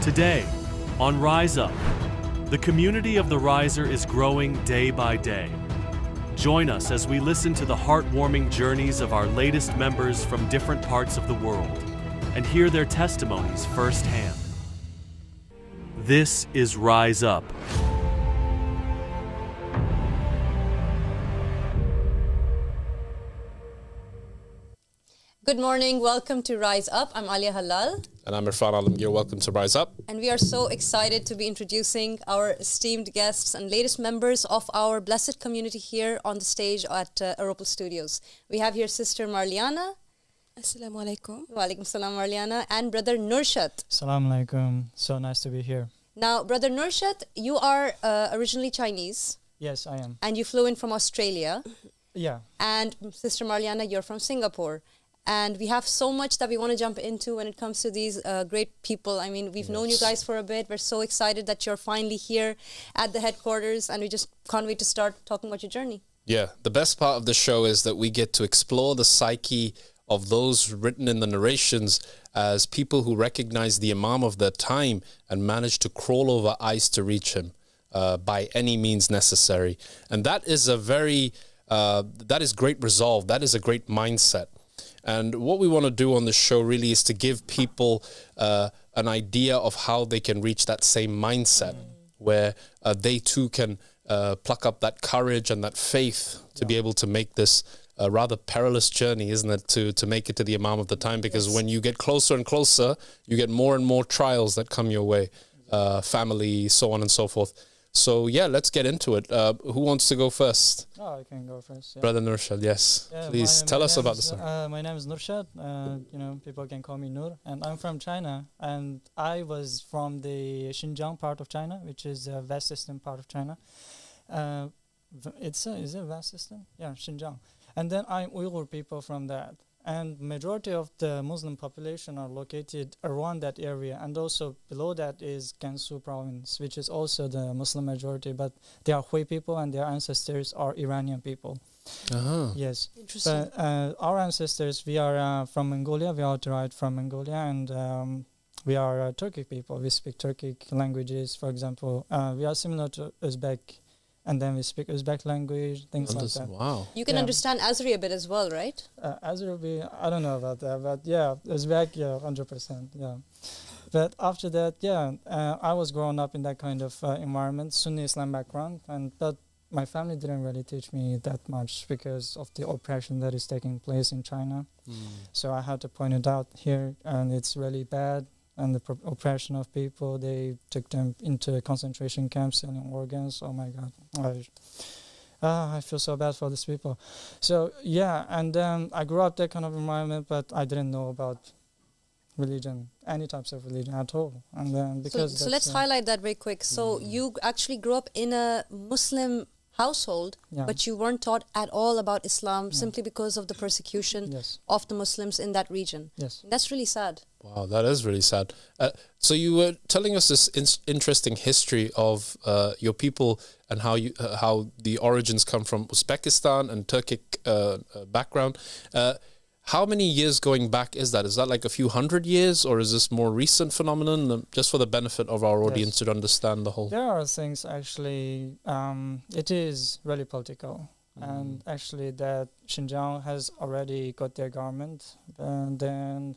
Today, on Rise Up, the community of the Riser is growing day by day. Join us as we listen to the heartwarming journeys of our latest members from different parts of the world and hear their testimonies firsthand. This is Rise Up. Good morning, welcome to Rise Up. I'm Alia Halal. And I'm Irfan Alamgir. Welcome to Rise Up. And we are so excited to be introducing our esteemed guests and latest members of our blessed community here on the stage at AROPL Studios. We have here Sister Marliana. Assalamu alaikum. Wa alaikum salam, Marliana. And Brother Nurshat. Assalamu alaikum. So nice to be here. Now, Brother Nurshat, you are originally Chinese. Yes, I am. And you flew in from Australia. Yeah. And Sister Marliana, you're from Singapore. And we have so much that we want to jump into when it comes to these great people. I mean, we've known you guys for a bit. We're so excited that you're finally here at the headquarters, and we just can't wait to start talking about your journey. Yeah, the best part of the show is that we get to explore the psyche of those written in the narrations as people who recognize the Imam of their time and manage to crawl over ice to reach him by any means necessary. And that is that is great resolve. That is a great mindset. And what we want to do on the show really is to give people an idea of how they can reach that same mindset where they too can pluck up that courage and that faith to be able to make this rather perilous journey, isn't it, to make it to the Imam of the time? Because when you get closer and closer, you get more and more trials that come your way, family, so on and so forth. So yeah, let's get into it. Who wants to go first? Oh, I can go first. Yeah. Brother Nurshad, yes. Yeah, please tell us about the story. My name is Nurshad. People can call me Nur, and I'm from China. And I was from the Xinjiang part of China, which is the vast eastern part of China. Is it a vast system? Yeah, Xinjiang. And then I'm Uyghur people from that. And majority of the Muslim population are located around that area, and also below that is Gansu province, which is also the Muslim majority, but they are Hui people and their ancestors are Iranian people. Yes. Interesting. But our ancestors, we are from Mongolia, we are derived from Mongolia, and we are Turkic people. We speak Turkic languages, for example. We are similar to Uzbek. And then we speak Uzbek language, things like that. Wow. You can understand Azeri a bit as well, right? Azeri, I don't know about that, but yeah, Uzbek, yeah, 100%, yeah. But after that, yeah, I was growing up in that kind of environment, Sunni Islam background, but my family didn't really teach me that much because of the oppression that is taking place in China. So I had to point it out here, and it's really bad. And the oppression of people, they took them into concentration camps, selling organs. Oh my God, I feel so bad for these people. So yeah, and then I grew up that kind of environment, but I didn't know about religion, any types of religion at all. And then because so let's highlight that very quick. So you actually grew up in a Muslim household, but you weren't taught at all about Islam simply because of the persecution of the Muslims in that region. Yes, that's really sad. Wow, that is really sad. So you were telling us this interesting history of your people and how the origins come from Uzbekistan and Turkic background. How many years going back is that? Is that like a few hundred years, or is this more recent phenomenon? Just for the benefit of our audience to understand the whole. There are things actually. It is really political, and actually that Xinjiang has already got their government, and then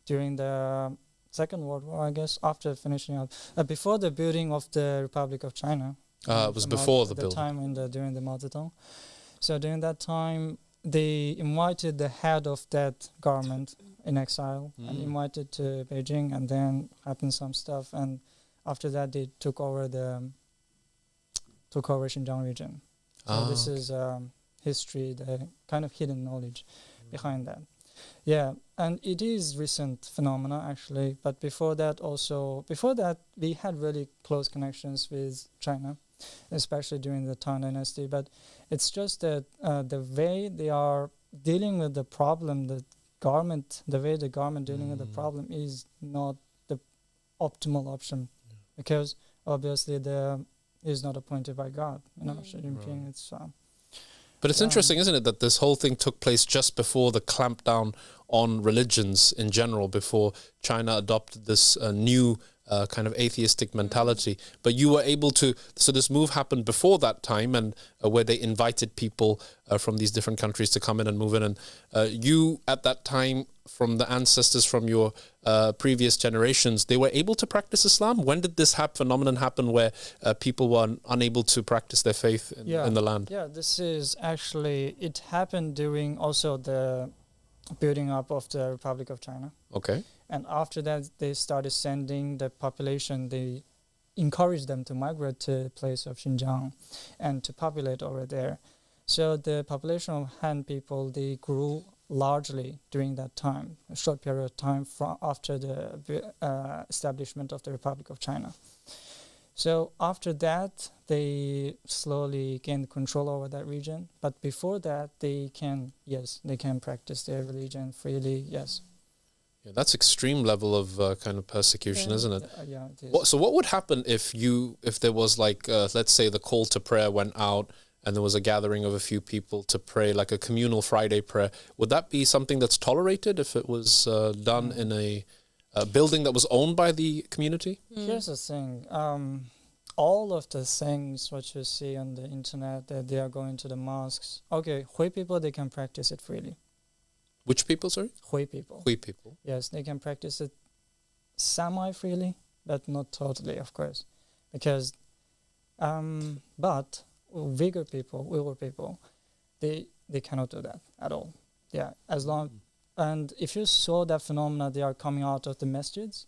during the Second World War, I guess, after finishing up, before the building of the Republic of China. It was before the building. Time during the Mao Zedong. So during that time, they invited the head of that government in exile and invited to Beijing, and then happened some stuff, and after that they took over Xinjiang region. So this is history, the kind of hidden knowledge behind that. Yeah, and it is recent phenomena actually, but before that we had really close connections with China, especially during the Tang Dynasty. But it's just that the way they are dealing with the problem, the way the government dealing with the problem is not the optimal option, because obviously is not appointed by God. Xi Jinping, it's But it's interesting, isn't it, that this whole thing took place just before the clampdown on religions in general, before China adopted this new kind of atheistic mentality. But you were able to, so this move happened before that time, and where they invited people from these different countries to come in and move in. And you, at that time, from the ancestors from your previous generations, they were able to practice Islam? When did this phenomenon happen where people were unable to practice their faith in the land? Yeah, this is actually, it happened during also the building up of the Republic of China. Okay. And after that, they started sending the population, they encouraged them to migrate to the place of Xinjiang and to populate over there. So the population of Han people, they grew largely during that time, a short period of time after the establishment of the Republic of China. So after that, they slowly gained control over that region. But before that, they can practice their religion freely, yes. Yeah, that's extreme level of kind of persecution, isn't it? Yeah, it is. So what would happen if there was like, let's say the call to prayer went out and there was a gathering of a few people to pray, like a communal Friday prayer? Would that be something that's tolerated if it was done in a building that was owned by the community? Here's the thing. All of the things what you see on the internet, that they are going to the mosques. Okay, Hui people, they can practice it freely. Which people, sorry? Hui people. Hui people. Yes, they can practice it semi-freely, but not totally, of course. Because, but Uyghur people, they cannot do that at all. Yeah, as long, and if you saw that phenomena, they are coming out of the masjids,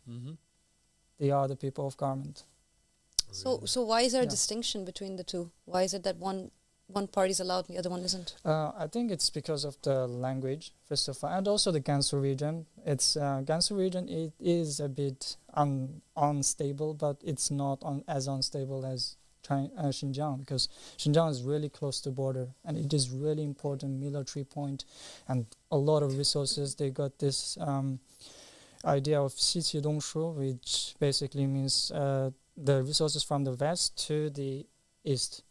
they are the people of garment. So why is there a distinction between the two? Why is it that one party is allowed and the other one isn't? I think it's because of the language, first of all, and also the Gansu region. It's Gansu region. It is a bit unstable, but it's not as unstable as Xinjiang, because Xinjiang is really close to border, and it is really important military point, and a lot of resources. They got this idea of Xiqi Dongshu, which basically means the resources from the west to the east,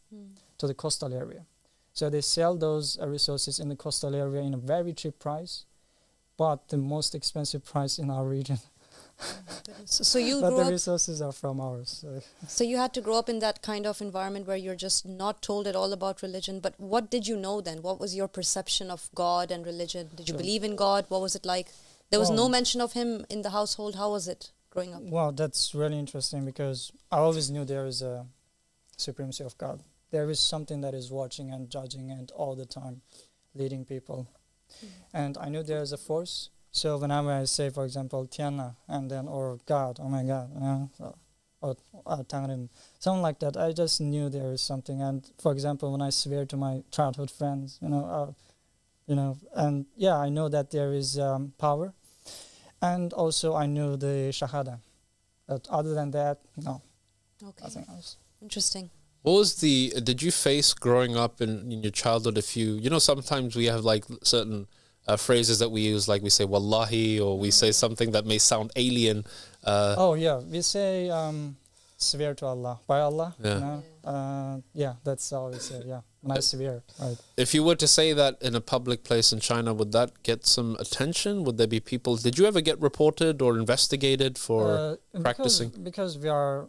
to the coastal area. So they sell those resources in the coastal area in a very cheap price, but the most expensive price in our region. So you but grew the up, resources are from ours. so you had to grow up in that kind of environment where you're just not told at all about religion. But what did you know then? What was your perception of God and religion? Did you believe in God? What was it like? There was no mention of him in the household. How was it growing up? Well, that's really interesting, because I always knew there is a supremacy of God. There is something that is watching and judging and all the time leading people. And I knew there is a force. So whenever I say, for example, Tiana, and then, or God, oh my God, or Tangrim, something like that, I just knew there is something. And for example, when I swear to my childhood friends, and yeah, I know that there is power. And also I knew the Shahada. But other than that, no, nothing else. Interesting. What was did you face growing up in your childhood, sometimes we have like certain phrases that we use, like we say wallahi, or we say something that may sound alien. We say swear to Allah, by Allah. That's all we say, when I swear. Right. If you were to say that in a public place in China, would that get some attention? Would there be people, did you ever get reported or investigated for practicing? Because we are,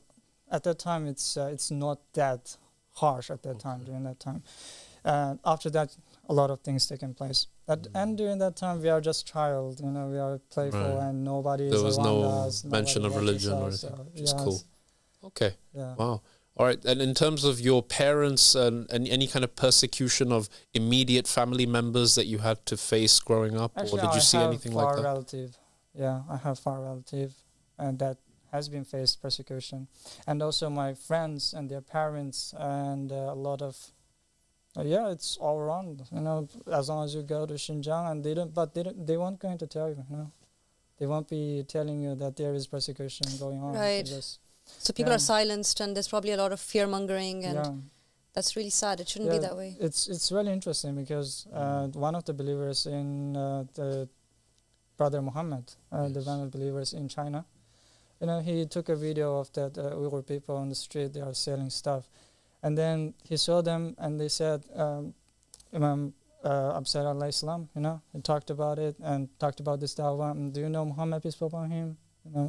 at that time, it's not that harsh at that time, during that time. After that, a lot of things taken place. And during that time, we are just child, we are playful, and nobody there is was around no us. mention of religion or anything. Which is cool. Okay. Yeah. Wow. All right. And in terms of your parents and any kind of persecution of immediate family members that you had to face growing up, Actually, or did you see anything like that? Relative. Yeah, I have far relative, and that has been faced persecution, and also my friends and their parents, and a lot of. It's all around. As long as you go to Xinjiang, and they won't going to tell you. They won't be telling you that there is persecution going on. Right. So people are silenced, and there's probably a lot of fear mongering, and that's really sad. It shouldn't be that way. It's really interesting, because one of the believers in the Brother Muhammad, the one of the believers in China, he took a video of that Uyghur people on the street. They are selling stuff. And then he saw them, and they said, Imam Absar al-Islam, he talked about it and talked about this dawah. Do you know Muhammad, peace be upon him?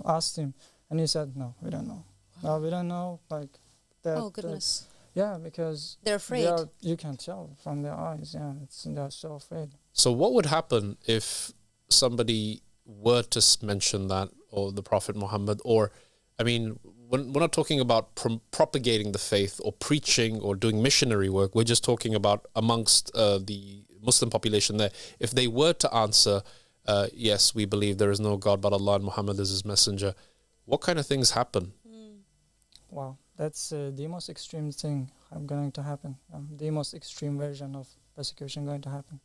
Asked him, And he said, no, we don't know. No, we don't know. Like that. Oh goodness. Yeah, because They're afraid. you can tell from their eyes. Yeah, they're so afraid. So what would happen if somebody were to mention that, or the Prophet Muhammad, or, I mean, we're not talking about propagating the faith or preaching or doing missionary work. We're just talking about amongst the Muslim population there. If they were to answer, yes, we believe there is no God but Allah and Muhammad is his messenger, what kind of things happen? Wow, that's the most extreme thing going to happen. The most extreme version of persecution going to happen.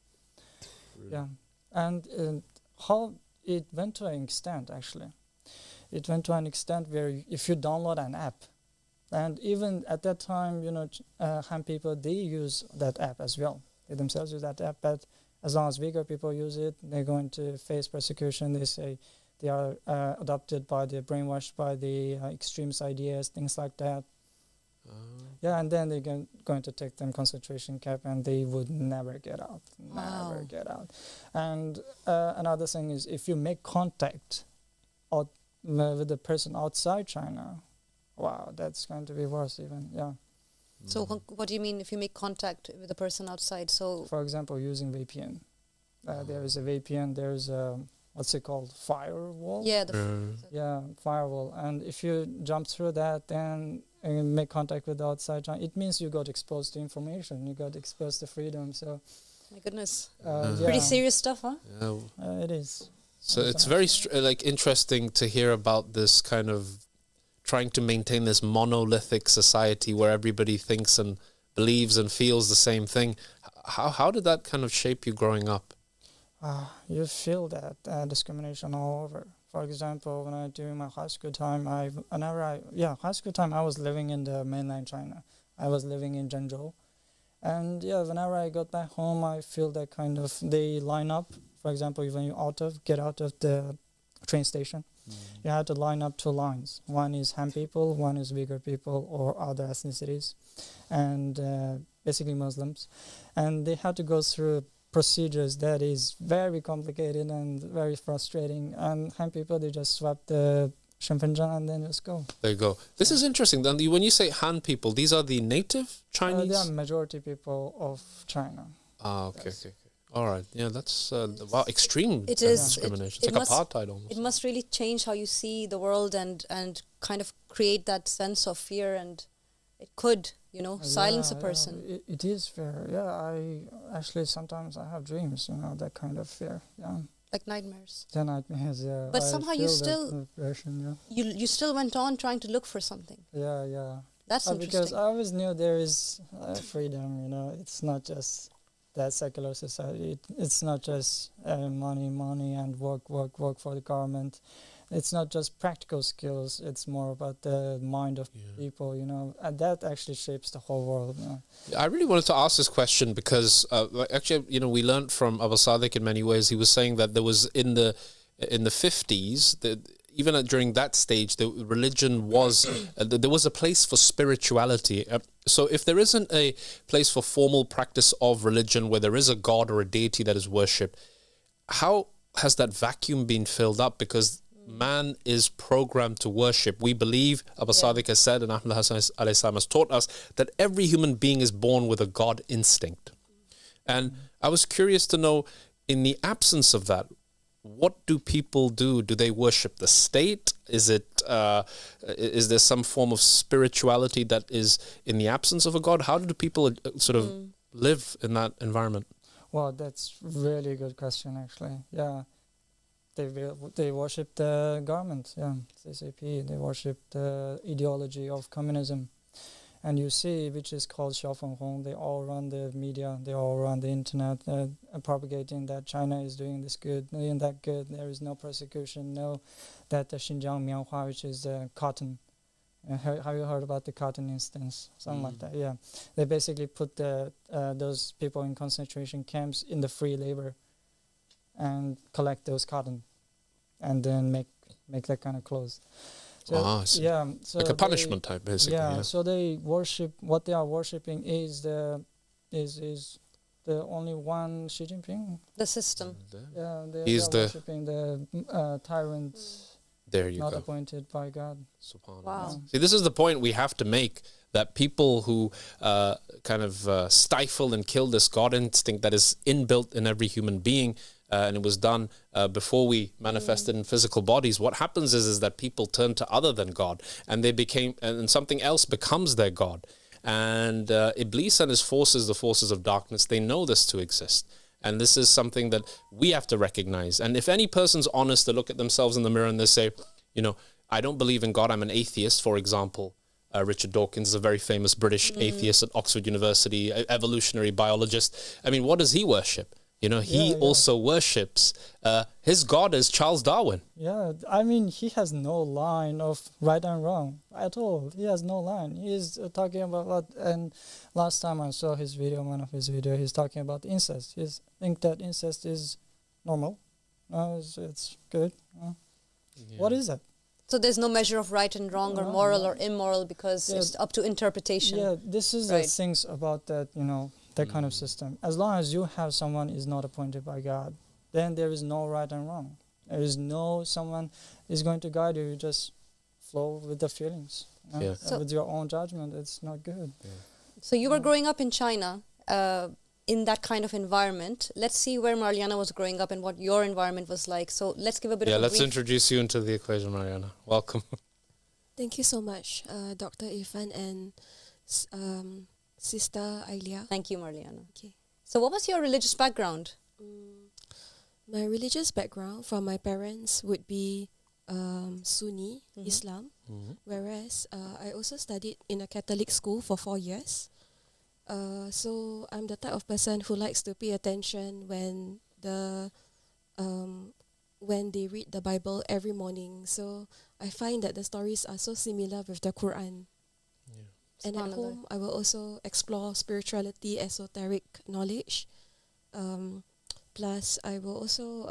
Really? Yeah, and how it went to an extent, actually. It went to an extent where if you download an app, and even at that time, Han people, they use that app as well. They themselves use that app, but as long as Uyghur people use it, they're going to face persecution. They say they are adopted by the brainwashed by the extremist ideas, things like that. Yeah, and then they're going to take them concentration camp, and they would never get out. Wow. Never get out. And another thing is, if you make contact with the person outside China, wow, that's going to be worse even. Yeah. So what do you mean if you make contact with the person outside? So, for example, using VPN. There is a VPN. There's a what's it called? Firewall. yeah, Yeah, firewall. And if you jump through that, then and make contact with the outside China, it means you got exposed to information. You got exposed to freedom. So, my goodness, yeah. pretty serious stuff, huh? Yeah. It is. So it's very interesting to hear about this kind of trying to maintain this monolithic society where everybody thinks and believes and feels the same thing. How did that kind of shape you growing up? You feel that discrimination all over. For example, when I during my high school time, high school time, I was living in the mainland China. I was living in Zhengzhou, and whenever I got back home, I feel that kind of they line up. For example, when you get out of the train station, you have to line up 2 lines. One is Han people, one is Uyghur people or other ethnicities, and basically Muslims, and they have to go through procedures that is very complicated and very frustrating. And Han people, they just swap the Shenzhen and then just go. There you go. This is interesting. Then when you say Han people, these are the native Chinese? They are majority people of China. Okay. All right. Yeah, that's wow, extreme It is discrimination. It it's like apartheid almost. It must really change how you see the world and kind of create that sense of fear, and it could, silence a person. Yeah, it is fair. Yeah, I actually sometimes I have dreams, that kind of fear. Yeah. Like nightmares. The nightmares, yeah. But somehow you still you still went on trying to look for something. Yeah. That's interesting. Because I always knew there is freedom. It's not just that secular society. It's not just money and work for the government. It's not just practical skills. It's more about the mind of people, and that actually shapes the whole world. I really wanted to ask this question because actually, we learned from Aba Al-Sadiq in many ways. He was saying that there was in the 50s, even during that stage, the religion was there was a place for spirituality. So if there isn't a place for formal practice of religion where there is a god or a deity that is worshipped, how has that vacuum been filled up? Because man is programmed to worship. We believe, Aba Al-Sadiq has said, and Ahmad has taught us, that every human being is born with a God instinct. And I was curious to know, in the absence of that, what do people do? Do they worship the state? Is there some form of spirituality that is in the absence of a God? How do people sort of live in that environment? Well, that's really good question, actually. Yeah. They worship the government, CCP. They worship the ideology of communism. And you see, which is called Xiaofenhong, they all run the media, they all run the internet, propagating that China is doing this good, doing that good, there is no persecution, that the Xinjiang Mianhua, which is the cotton. Have you heard about the cotton instance? Something like that, yeah. They basically put those people in concentration camps in the free labor and collect those cotton and then make that kind of clothes. So, so like a punishment type, basically. So they worship. What they are worshiping is the only one Xi Jinping. The system. Yeah, He's they are worshiping the tyrant There you not go. appointed by God. Subhanallah. Wow. See, this is the point we have to make, that people who stifle and kill this God instinct that is inbuilt in every human being, and it was done before we manifested in physical bodies. What happens is that people turn to other than God, and and something else becomes their God. And Iblis and his forces, the forces of darkness, they know this to exist. And this is something that we have to recognize. And if any person's honest to look at themselves in the mirror and they say, I don't believe in God, I'm an atheist, for example. Richard Dawkins is a very famous British atheist at Oxford University, evolutionary biologist. I mean, what does he worship? He also worships, his God is Charles Darwin. Yeah, I mean, he has no line of right and wrong at all. He has no line. He's talking about what, and last time I saw his video, one of his videos, he's talking about incest. He think that incest is normal. It's good. What is it? So there's no measure of right and wrong or moral or immoral because it's up to interpretation. Yeah, this is the things about that, that kind of system. As long as you have someone is not appointed by God, then there is no right and wrong. There is no someone is going to guide you. You just flow with the feelings. So with your own judgment, it's not good. Yeah. So you were growing up in China in that kind of environment. Let's see where Marliana was growing up and what your environment was like. So let's give a bit of a let's brief. introduce you into the equation, Mariana. Welcome. Thank you so much, Dr. Irfan and Sister Ailia. Thank you, Marliana. Okay. So what was your religious background? My religious background from my parents would be Sunni Islam, whereas I also studied in a Catholic school for 4 years. So I'm the type of person who likes to pay attention when they read the Bible every morning. So I find that the stories are so similar with the Quran. And at home, I will also explore spirituality, esoteric knowledge. Plus, I will also,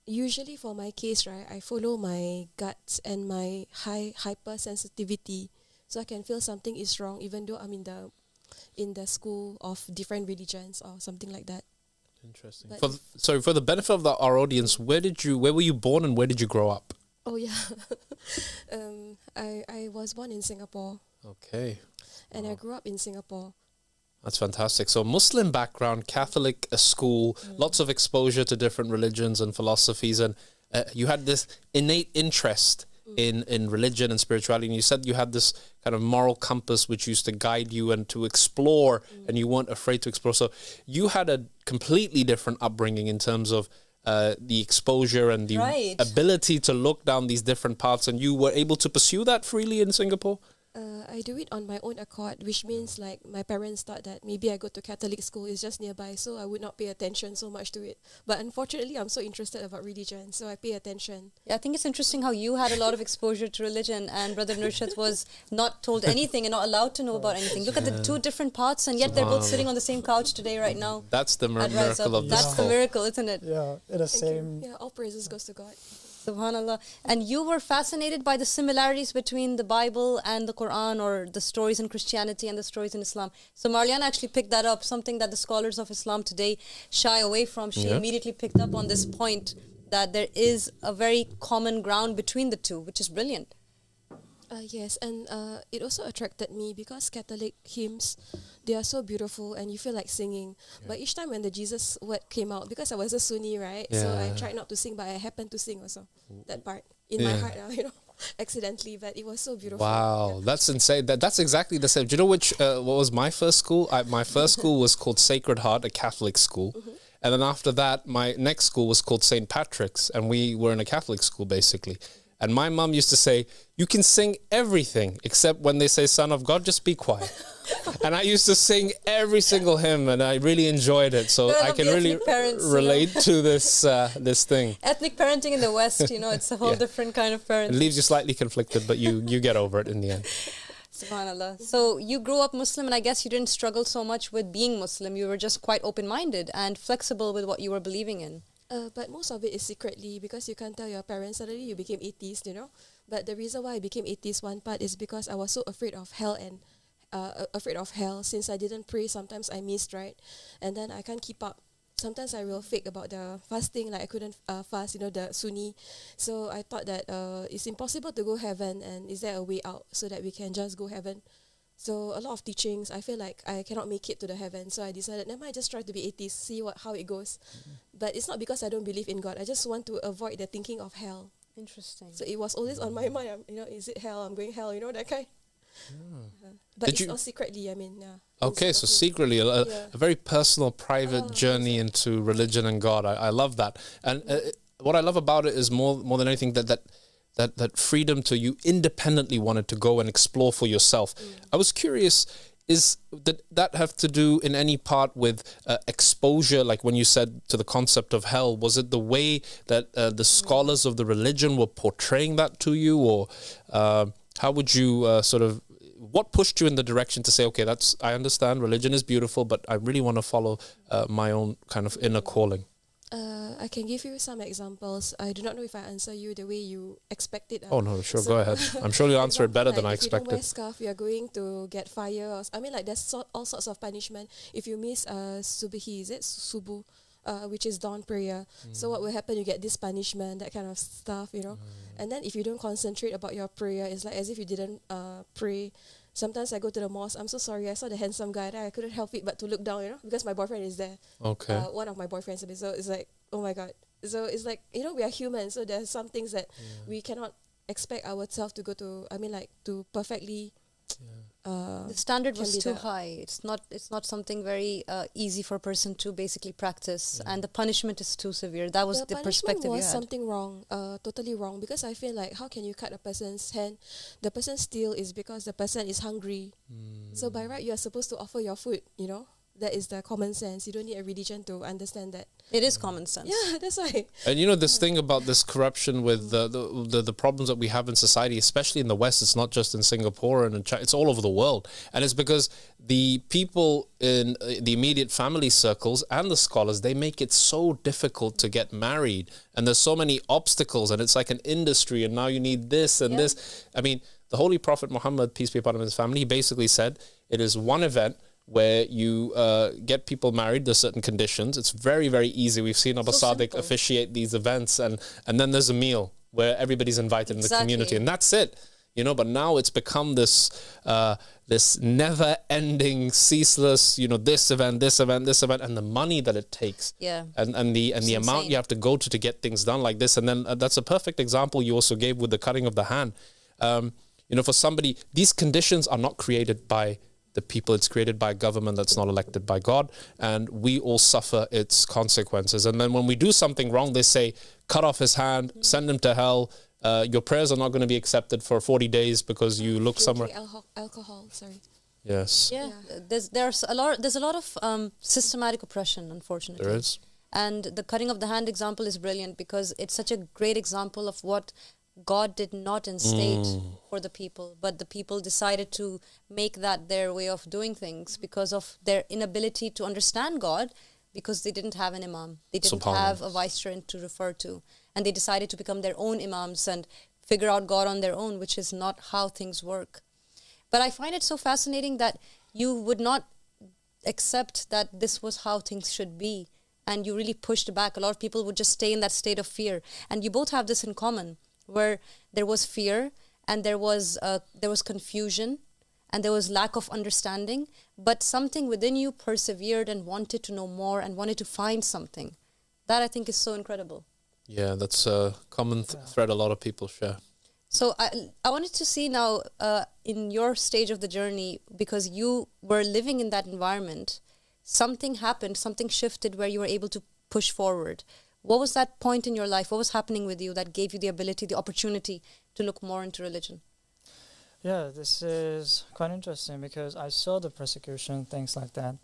usually for my case, right, I follow my guts and my hypersensitivity. So I can feel something is wrong even though I'm in the school of different religions or something like that. Interesting. For the benefit of our audience, where were you born and where did you grow up? Oh yeah, I was born in Singapore. Okay. And I grew up in Singapore. That's fantastic. So Muslim background, Catholic school, lots of exposure to different religions and philosophies, and you had this innate interest in religion and spirituality, and you said you had this kind of moral compass which used to guide you and to explore, and you weren't afraid to explore. So you had a completely different upbringing in terms of the exposure and the ability to look down these different paths, and you were able to pursue that freely in Singapore? I do it on my own accord, which means like my parents thought that maybe I go to Catholic school, it's just nearby, so I would not pay attention so much to it. But unfortunately, I'm so interested about religion, so I pay attention. Yeah, I think it's interesting how you had a lot of exposure to religion and Brother Nurshad was not told anything and not allowed to know about anything. Look at the two different paths, and yet they're both sitting on the same couch today right now. That's the miracle of this. That's the miracle, isn't it? Yeah, the same. Yeah, all praises goes to God. Subhanallah. And you were fascinated by the similarities between the Bible and the Quran, or the stories in Christianity and the stories in Islam. So Marliana actually picked that up, something that the scholars of Islam today shy away from. She immediately picked up on this point that there is a very common ground between the two, which is brilliant. Yes, and it also attracted me because Catholic hymns, they are so beautiful and you feel like singing. But each time when the Jesus word came out, because I was a Sunni, right? So I tried not to sing, but I happened to sing also that part in my heart, accidentally. But it was so beautiful. Wow, that's insane. That's exactly the same. Do you know what was my first school? My first school was called Sacred Heart, a Catholic school. And then after that, my next school was called St. Patrick's, and we were in a Catholic school, basically. And my mom used to say, you can sing everything, except when they say Son of God, just be quiet. And I used to sing every single hymn, and I really enjoyed it. So I can really relate to this this thing. Ethnic parenting in the West, it's a whole different kind of parenting. It leaves you slightly conflicted, but you get over it in the end. SubhanAllah. So you grew up Muslim, and I guess you didn't struggle so much with being Muslim. You were just quite open-minded and flexible with what you were believing in. But most of it is secretly, because you can't tell your parents. Suddenly you became atheist, But the reason why I became atheist, one part is because I was so afraid of hell since I didn't pray. Sometimes I missed, right? And then I can't keep up. sometimes I real fake about the fasting, like I couldn't fast, the Sunni. So I thought that it's impossible to go heaven, and is there a way out so that we can just go heaven? So a lot of teachings, I feel like I cannot make it to the heaven. So I decided, never mind, just try to be atheist, see how it goes. But it's not because I don't believe in God. I just want to avoid the thinking of hell. Interesting. So it was always on my mind. Is it hell? I'm going hell. That kind. But it's all secretly. Okay, so secretly, a very personal, private journey into religion and God. I love that. And what I love about it is more than anything that freedom to you independently wanted to go and explore for yourself. I was curious, is that have to do in any part with exposure, like when you said to the concept of hell? Was it the way that the scholars of the religion were portraying that to you, or how would you what pushed you in the direction to say, okay, I understand religion is beautiful, but I really want to follow my own kind of inner calling? I can give you some examples. I do not know if I answer you the way you expected. Oh no, sure, go ahead. I'm sure you'll answer it better than I expected. If you don't wear scarf, you are going to get fire. There's all sorts of punishment. If you miss subuhi, is it subuh, which is dawn prayer. So what will happen? You get this punishment, that kind of stuff, And then if you don't concentrate about your prayer, it's like as if you didn't pray. Sometimes I go to the mosque. I'm so sorry. I saw the handsome guy there. I couldn't help it but to look down, because my boyfriend is there. Okay. One of my boyfriends. So it's like, oh my God. So it's like, we are human. So there's some things that we cannot expect ourselves to go to. To perfectly. The standard was too high. It's not something very easy for a person to basically practice, and the punishment is too severe. That was the perspective you had. Was something wrong, totally wrong, because I feel like, how can you cut a person's hand? The person steal is because the person is hungry. So by right, you are supposed to offer your food. That is the common sense. You don't need a religion to understand that. It is common sense. Yeah, that's why. And this thing about this corruption with the problems that we have in society, especially in the West, it's not just in Singapore and in China, it's all over the world. And it's because the people in the immediate family circles and the scholars, they make it so difficult to get married. And there's so many obstacles, and it's like an industry, and now you need this and this. The Holy Prophet Muhammad, peace be upon him and his family, he basically said it is one event where you get people married. There's certain conditions. It's very, very easy. We've seen Aba Al-Sadiq officiate these events, and then there's a meal where everybody's invited in the community, and that's it. But now it's become this never-ending, ceaseless, this event, and the money that it takes, and the amount you have to go to get things done like this. And then that's a perfect example you also gave with the cutting of the hand. For somebody, these conditions are not created by the people. It's created by a government that's not elected by God, and we all suffer its consequences. And then when we do something wrong, they say, cut off his hand, send him to hell. Your prayers are not going to be accepted for 40 days because you look somewhere. Alcohol, sorry. Yes. Yeah. There's a lot of systematic oppression, unfortunately. There is. And the cutting of the hand example is brilliant because it's such a great example of what God did not instate for the people, but the people decided to make that their way of doing things because of their inability to understand God, because they didn't have an imam. They didn't have a vicegerent to refer to. And they decided to become their own imams and figure out God on their own, which is not how things work. But I find it so fascinating that you would not accept that this was how things should be. And you really pushed back. A lot of people would just stay in that state of fear. And you both have this in common, where there was fear and there was confusion and there was lack of understanding, but something within you persevered and wanted to know more and wanted to find something. That I think is so incredible. Yeah, that's a common thread a lot of people share. So I wanted to see now in your stage of the journey, because you were living in that environment, something happened, something shifted where you were able to push forward. What was that point in your life? What was happening with you that gave you the ability, the opportunity to look more into religion? Yeah, this is quite interesting because I saw the persecution, things like that.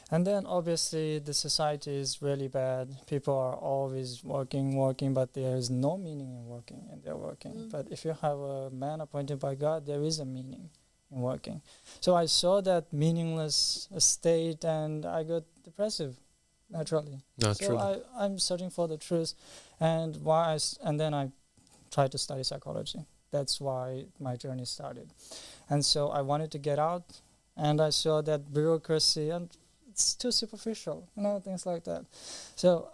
And then obviously the society is really bad. People are always working, but there is no meaning in working, and they're working. But if you have a man appointed by God, there is a meaning in working. So I saw that meaningless state and I got depressive. Naturally. So I'm searching for the truth, and then I tried to study psychology. That's why my journey started. And so I wanted to get out, and I saw that bureaucracy, and it's too superficial, things like that. So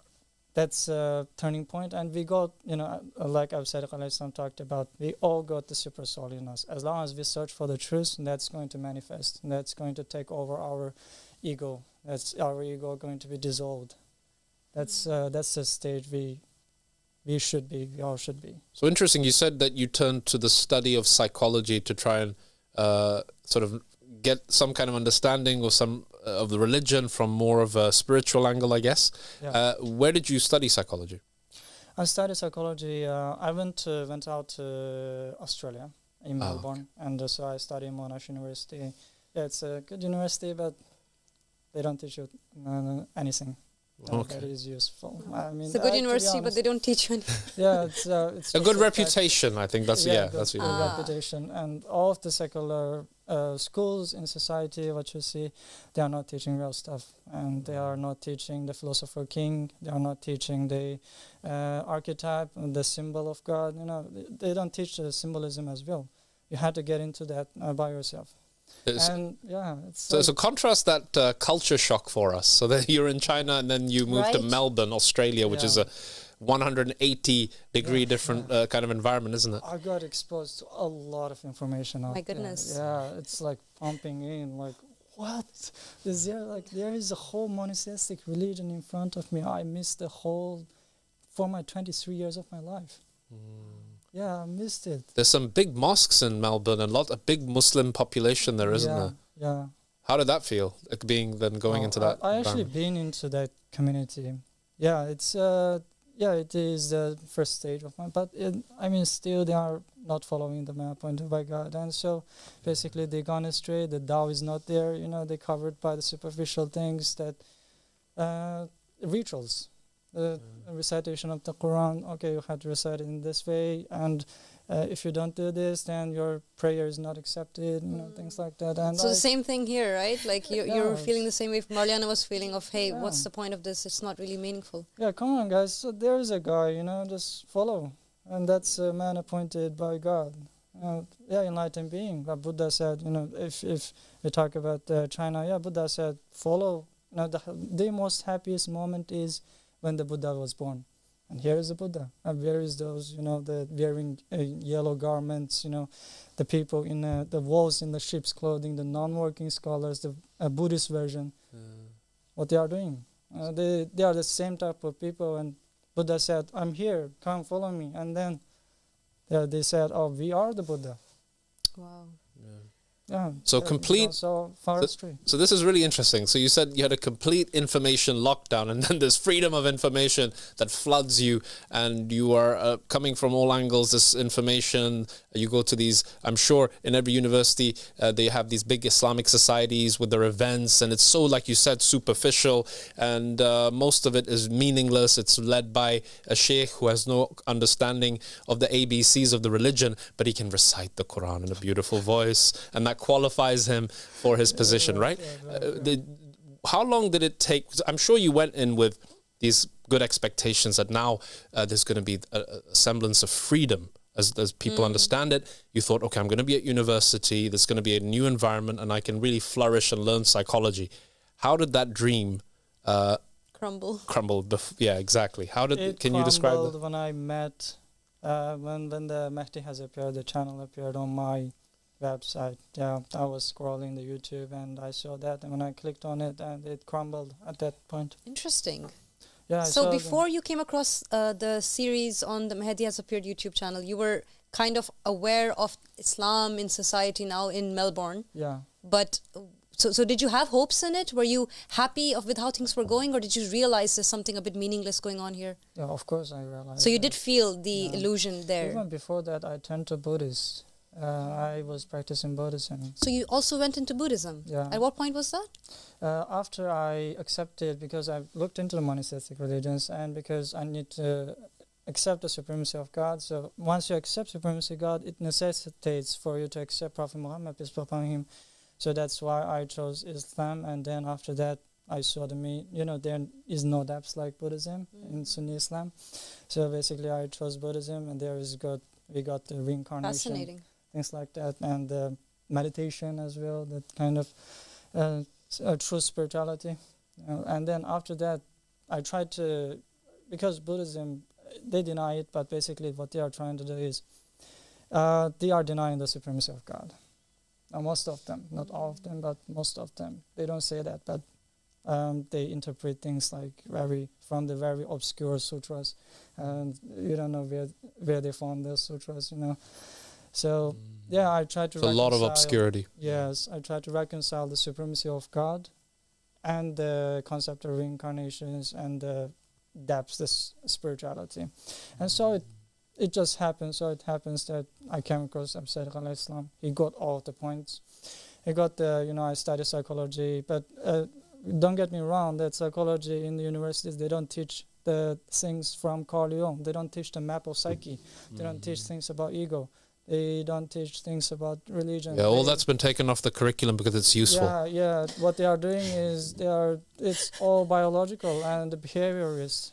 that's a turning point, and we got, like Abu Sadiq alayhi salam talked about, we all got the super soul in us. As long as we search for the truth, that's going to manifest. That's going to take over our ego. That's our ego going to be dissolved. That's the stage we all should be. So interesting. You said that you turned to the study of psychology to try and sort of get some kind of understanding or some of the religion from more of a spiritual angle, I guess. Yeah. Where did you study psychology? I studied psychology. I went out to Australia in Melbourne, and so I studied in Monash University. Yeah, it's a good university, but they don't teach you anything. That is useful. I mean, it's a good university, but they don't teach you anything. Yeah, it's a good reputation. I think that's that's a good reputation. And all of the secular schools in society, what you see, they are not teaching real stuff, and they are not teaching the philosopher king. They are not teaching the archetype, the symbol of God. They don't teach the symbolism as well. You had to get into that by yourself. And yeah, so contrast that culture shock for us. So that you're in China and then you move to Melbourne, Australia, which is a 180-degree different kind of environment, isn't it? I got exposed to a lot of information. My goodness. Yeah, it's like pumping in. Like, what is there? Like, there is a whole monotheistic religion in front of me. I missed the whole for my 23 years of my life. Yeah, I missed it. There's some big mosques in Melbourne and a big Muslim population there, isn't there? Yeah. How did that feel, like going into that? I actually been into that community. Yeah, it's it is the first stage of mine. But still they are not following the man appointed by God, and so basically they gone astray. The Tao is not there. They're covered by the superficial things, that rituals. The recitation of the Quran, okay, you have to recite it in this way, and if you don't do this, then your prayer is not accepted, things like that. And so the same thing here, right? Like you're feeling the same way Marliana was feeling of, hey, what's the point of this? It's not really meaningful. Yeah, come on, guys. So there is a guy, just follow, and that's a man appointed by God. Enlightened being. Like Buddha said, if we talk about China, Buddha said, follow. The most happiest moment is when the Buddha was born. And here is the Buddha. And where is those, the wearing yellow garments, the people in the wolves in the sheep's clothing, the non-working scholars, the Buddhist version. What they are doing. They are the same type of people. And Buddha said, I'm here, come follow me. And then they said, oh, we are the Buddha. Wow. Yeah. So complete. So far astray. So this is really interesting. So you said you had a complete information lockdown, and then there's freedom of information that floods you, and you are coming from all angles. This information, you go to these. I'm sure in every university they have these big Islamic societies with their events, and it's so, like you said, superficial, and most of it is meaningless. It's led by a sheikh who has no understanding of the ABCs of the religion, but he can recite the Quran in a beautiful voice, and that qualifies him for his position, right? How long did it take? I'm sure you went in with these good expectations that now there's going to be a semblance of freedom as people understand it. You thought, okay, I'm going to be at university, there's going to be a new environment, and I can really flourish and learn psychology. How did that dream crumble? Yeah, exactly. Can you describe that? When I met, when the Mahdi has appeared, the channel appeared on my website. Yeah, I was scrolling the YouTube and I saw that, and when I clicked on it, and it crumbled at that point. Interesting. Yeah. So before you came across the series on the Mahdi Has Appeared YouTube channel, you were kind of aware of Islam in society now in Melbourne. Yeah. But so did you have hopes in it? Were you happy with how things were going, or did you realize there's something a bit meaningless going on here? Yeah, of course I realized. So you did feel the illusion there. Even before that, I turned to Buddhist. I was practicing Buddhism. So you also went into Buddhism? Yeah. At what point was that? After I accepted, because I looked into the monotheistic religions, and because I need to accept the supremacy of God. So once you accept supremacy of God, it necessitates for you to accept Prophet Muhammad, peace be upon him. So that's why I chose Islam, and then after that, I saw there is no depths like Buddhism in Sunni Islam. So basically, I chose Buddhism, and we got the reincarnation. Fascinating. Things like that, and meditation as well, that kind of true spirituality. And then after that, I tried to, because Buddhism, they deny it, but basically what they are trying to do is they are denying the supremacy of God. Most of them, not all of them, but most of them. They don't say that, but they interpret things like from the very obscure sutras, and you don't know where they found those sutras, So I try to. It's a lot of obscurity. Yes, I try to reconcile the supremacy of God, and the concept of reincarnations and the depths, this spirituality, and so it just happens. So it happens that I came across Abdullah Sadiq alayhi salam. He got all of the points. He got I studied psychology, but don't get me wrong, that psychology in the universities, they don't teach the things from Carl Jung. They don't teach the map of psyche. They don't teach things about ego. They don't teach things about religion. Yeah, all that's been taken off the curriculum because it's useful. Yeah. What they are doing is it's all biological and the behaviorist.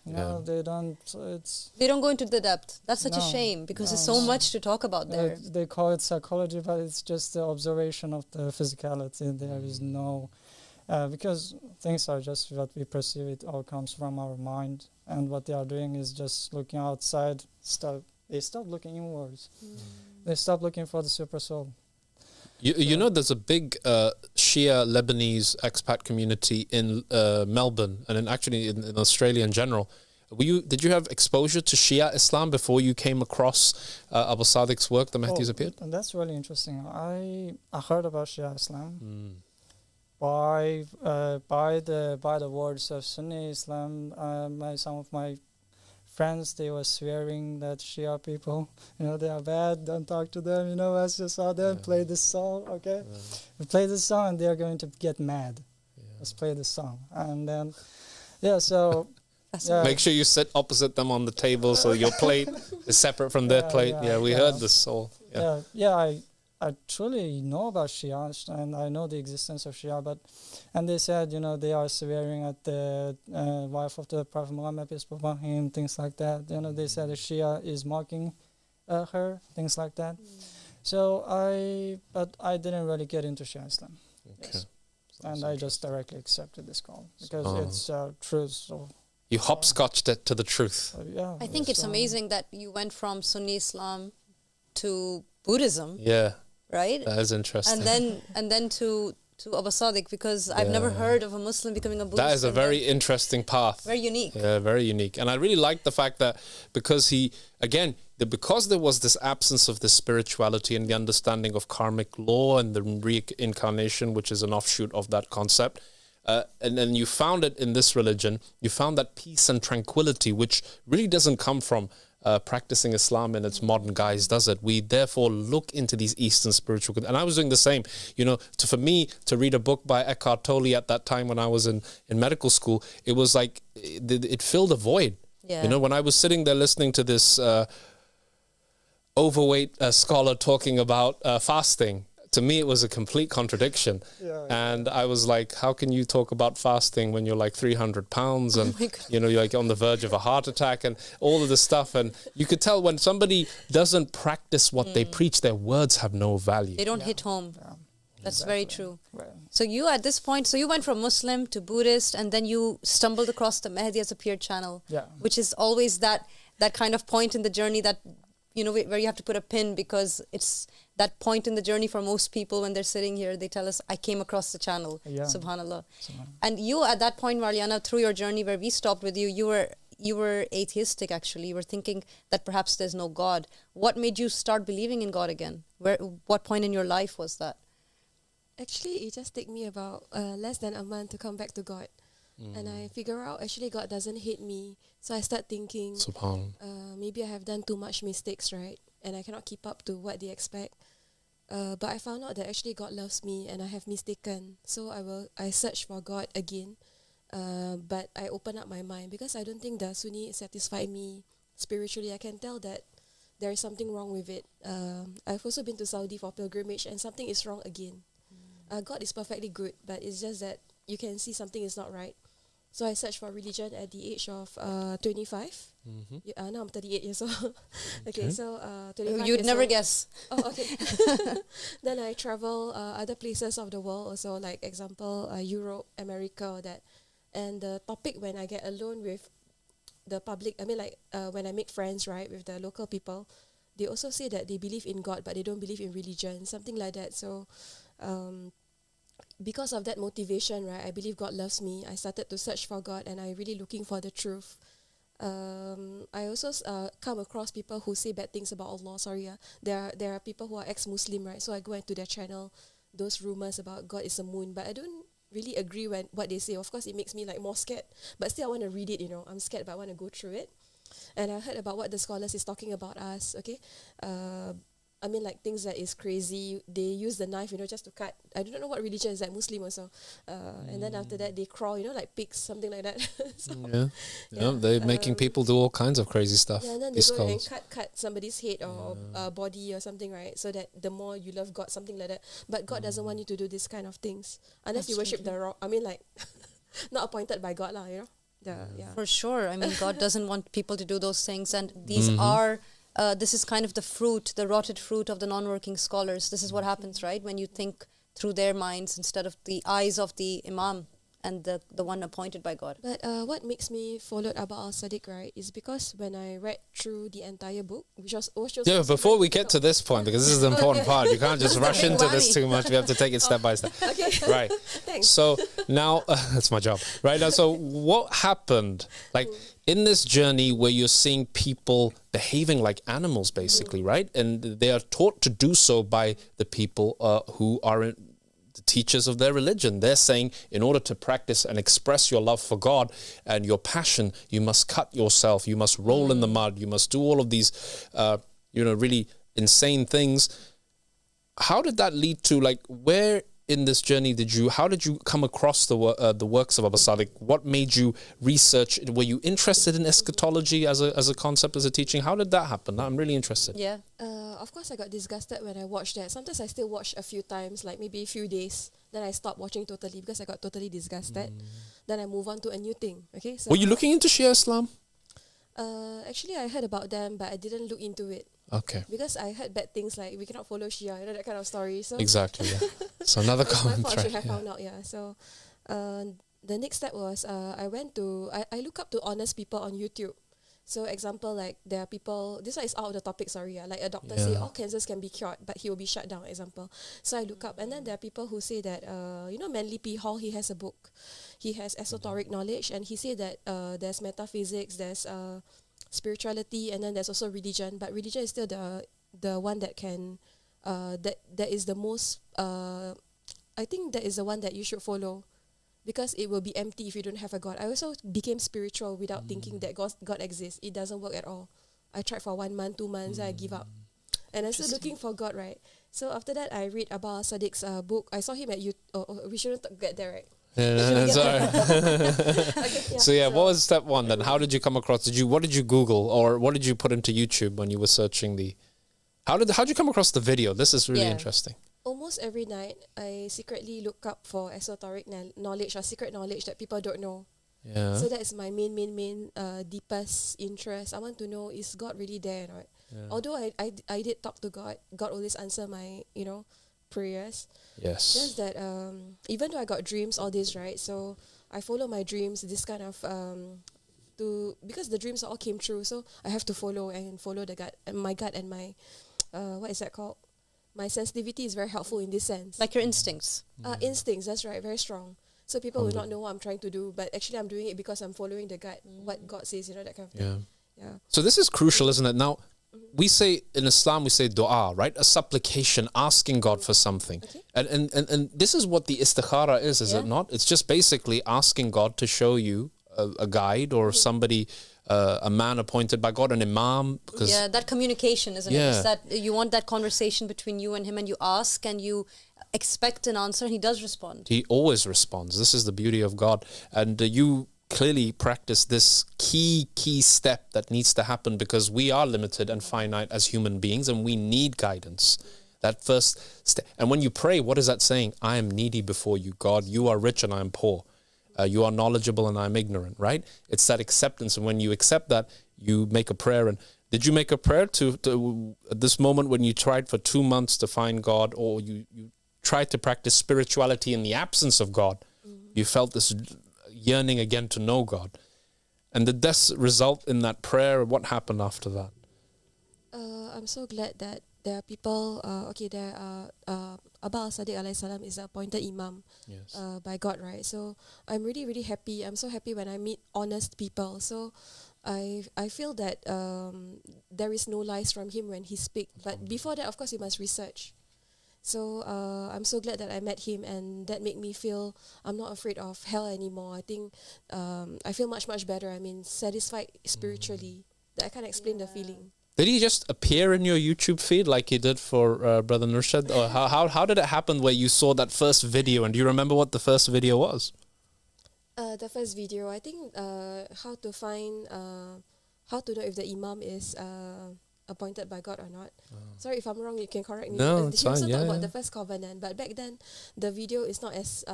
They don't go into the depth. That's such a shame because there's so much to talk about there. They call it psychology, but it's just the observation of the physicality. There is no because things are just what we perceive. It all comes from our mind, and what they are doing is just looking outside. They stop looking inwards. They stop looking for the super soul. There's a big Shia Lebanese expat community in Melbourne, and actually in Australia in general. Did you have exposure to Shia Islam before you came across Aba Al-Sadiq's work, The Mahdi's Appeared? And that's really interesting. I heard about Shia Islam by the words of Sunni Islam. Some of my friends, they were swearing that Shia people, they are bad, don't talk to them, let's just saw them play this song, okay? We play this song and they are going to get mad. Let's play this song. And then, so... Make sure you sit opposite them on the table so your plate is separate from their plate. We heard this all. I truly know about Shia, and I know the existence of Shia, and they said, they are swearing at the wife of the Prophet Muhammad, peace be upon him, things like that. They said that Shia is mocking her, things like that. So but I didn't really get into Shia Islam. Okay. Yes. And I just directly accepted this call because it's truth. So you hopscotched it to the truth. I think it's amazing that you went from Sunni Islam to Buddhism. Yeah. Right? That is interesting. And then to Aba Sadiq, because I've never heard of a Muslim becoming a Buddhist. That is a very interesting path. Very unique. Yeah, very unique. And I really like the fact that because there was this absence of the spirituality and the understanding of karmic law and the reincarnation, which is an offshoot of that concept, and then you found it in this religion, you found that peace and tranquility, which really doesn't come from practicing Islam in its modern guise, does it? We therefore look into these Eastern spiritual... And I was doing the same. For me, to read a book by Eckhart Tolle at that time when I was in medical school, it was like, it filled a void. Yeah. When I was sitting there listening to this overweight scholar talking about fasting, to me, it was a complete contradiction. And I was like, how can you talk about fasting when you're like 300 pounds and, you're like on the verge of a heart attack and all of this stuff. And you could tell when somebody doesn't practice what they preach, their words have no value. They don't hit home. That's very true. Right. So you, at this point, you went from Muslim to Buddhist, and then you stumbled across the Mahdi Has Appeared channel, which is always that kind of point in the journey that, where you have to put a pin, because it's that point in the journey for most people when they're sitting here, they tell us, I came across the channel, subhanallah. And you, at that point, Marliana, through your journey where we stopped with you, you were atheistic, actually. You were thinking that perhaps there's no God. What made you start believing in God again? What point in your life was that? Actually, it just took me about less than a month to come back to God. And I figure out actually God doesn't hate me. So I start thinking, maybe I have done too much mistakes, right? And I cannot keep up to what they expect. But I found out that actually God loves me and I have mistaken. So I search for God again. But I open up my mind because I don't think the Sunni satisfy me spiritually. I can tell that there is something wrong with it. I've also been to Saudi for pilgrimage and something is wrong again. God is perfectly good, but it's just that you can see something is not right. So I searched for religion at the age of 25. Now I'm 38 years old. Okay, so 25 You'd years never old. guess. Oh, okay. Then I travel other places of the world also, like example, Europe, America, that And the topic when I get alone with the public, I mean like when I make friends, right, with the local people, they also say that they believe in God, but they don't believe in religion, something like that. So because of that motivation, right, I believe God loves me. I started to search for God, and I really looking for the truth. I also come across people who say bad things about Allah. Sorry, there are people who are ex-Muslim, right? So I go into their channel, those rumors about God is a moon, but I don't really agree with what they say. Of course, it makes me like more scared, but still I want to read it. I'm scared, but I want to go through it. And I heard about what the scholars is talking about us. Okay, I mean, like things that is crazy. They use the knife, just to cut. I don't know what religion is that, Muslim also. And then after that, they crawl, like pigs, something like that. So, they're making people do all kinds of crazy stuff. Yeah, and then they go and cut somebody's head or body or something, right? So that the more you love God, something like that. But God doesn't want you to do this kind of things unless you worship the rock. I mean, like not appointed by God, lah. For sure. I mean, God doesn't want people to do those things, and these are. This is kind of the rotted fruit of the non-working scholars. This is what happens, right? When you think through their minds instead of the eyes of the Imam and the one appointed by God. But what makes me follow Aba Al-Sadiq, right, is because when I read through the entire book, which was before we get to this point, because this is the important part, you can't just rush into this too much. We have to take it step by step. Okay. Right. Thanks. So now, that's my job. Right now, so what happened? Like, in this journey where you're seeing people behaving like animals, basically, right? And they are taught to do so by the people who are the teachers of their religion. They're saying, in order to practice and express your love for God and your passion, you must cut yourself, you must roll in the mud, you must do all of these, really insane things. How did that lead to, like, where in this journey how did you come across the works of Aba Al-Sadiq? What made you research? Were you interested in eschatology as a concept, as a teaching? How did that happen? I'm really interested. Yeah. Of course, I got disgusted when I watched that. Sometimes I still watch a few times, like maybe a few days. Then I stopped watching totally because I got totally disgusted. Then I move on to a new thing. Okay. So were you looking into Shia Islam? Actually, I heard about them, but I didn't look into it. Okay. Because I heard bad things like we cannot follow Shia, that kind of story. So exactly. Yeah. So another common I thread. should have found out. Yeah. So the next step was I look up to honest people on YouTube. So example, like there are people, this one is out of the topic, sorry. Like a doctor say all cancers can be cured, but he will be shut down, example. So I look up, and then there are people who say that, Manly P. Hall, he has a book. He has esoteric knowledge, and he said that there's metaphysics, there's spirituality, and then there's also religion. But religion is still the one that can, that is the most, I think that is the one that you should follow. Because it will be empty if you don't have a God. I also became spiritual without thinking that God exists. It doesn't work at all. I tried for 1 month, 2 months, I give up. And I'm still looking for God, right? So after that, I read Aba Al-Sadiq's book. I saw him at we shouldn't get there, right? Yeah, sorry. Okay, So what was step one then? How did you come across? What did you Google, or what did you put into YouTube when you were searching how did you come across the video? This is really interesting. Almost every night, I secretly look up for esoteric knowledge or secret knowledge that people don't know. Yeah. So that is my main deepest interest. I want to know, is God really there? Right? Yeah. Although I did talk to God, God always answer my prayers. Yes. Just that even though I got dreams, all this, right? So I follow my dreams. This kind of because the dreams all came true, so I have to follow the gut, my gut and my what is that called? My sensitivity is very helpful in this sense. Like your instincts. Instincts, that's right, very strong. So people will not know what I'm trying to do, but actually I'm doing it because I'm following the gut, what God says, that kind of thing. Yeah. So this is crucial, isn't it? Now, we say in Islam, we say dua, right? A supplication, asking God for something. Okay. And this is what the istikhara is it not? It's just basically asking God to show you a guide or somebody, a man appointed by God, an imam. Because that communication, isn't it? It's that you want that conversation between you and him, and you ask and you expect an answer, and he does respond. He always responds. This is the beauty of God. And you clearly practice this key step that needs to happen, because we are limited and finite as human beings, and we need guidance. That first step. And when you pray, what is that saying? I am needy before you, God. You are rich and I am poor. You are knowledgeable and I'm ignorant, right? It's that acceptance. And when you accept that, you make a prayer. And did you make a prayer to at this moment when you tried for 2 months to find God, or you tried to practice spirituality in the absence of God? You felt this yearning again to know God. And did this result in that prayer? What happened after that? I'm so glad that there are people, Aba Al-Sadiq alayhi salam is the appointed imam by God, right? So I'm really, really happy. I'm so happy when I meet honest people. So I feel that there is no lies from him when he speaks. But before that, of course, you must research. So I'm so glad that I met him, and that made me feel I'm not afraid of hell anymore. I think I feel much, much better. I mean, satisfied spiritually. That I can't explain the feeling. Did he just appear in your YouTube feed like he did for Brother Nurshad? Or how did it happen where you saw that first video? And do you remember what the first video was? The first video, I think how to know if the imam is appointed by God or not. Sorry if I'm wrong, you can correct me. No, it's he also fine. talked about the first covenant, but back then the video is not as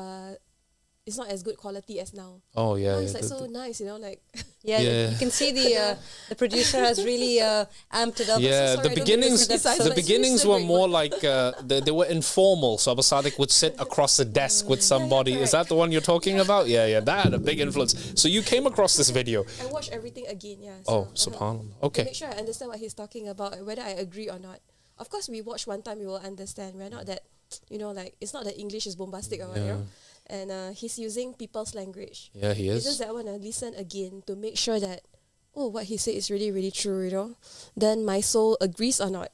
good quality as now. Oh yeah, now it's like so nice, you know, like you can see the producer has really amped it up. Yeah, so sorry, the beginnings were more like they were informal. So Aba Sadiq would sit across the desk with somebody. Is that the one you're talking about? Yeah, that had a big influence. So you came across this video. I watched everything again. Yeah. So, subhanallah. Okay. To make sure I understand what he's talking about, whether I agree or not. Of course, we watch one time, we will understand. We're not that, you know, like it's not that English is bombastic or whatever. And he's using people's language. Yeah, he is. It's just that I want to listen again to make sure that, what he said is really, really true, you know. Then my soul agrees or not.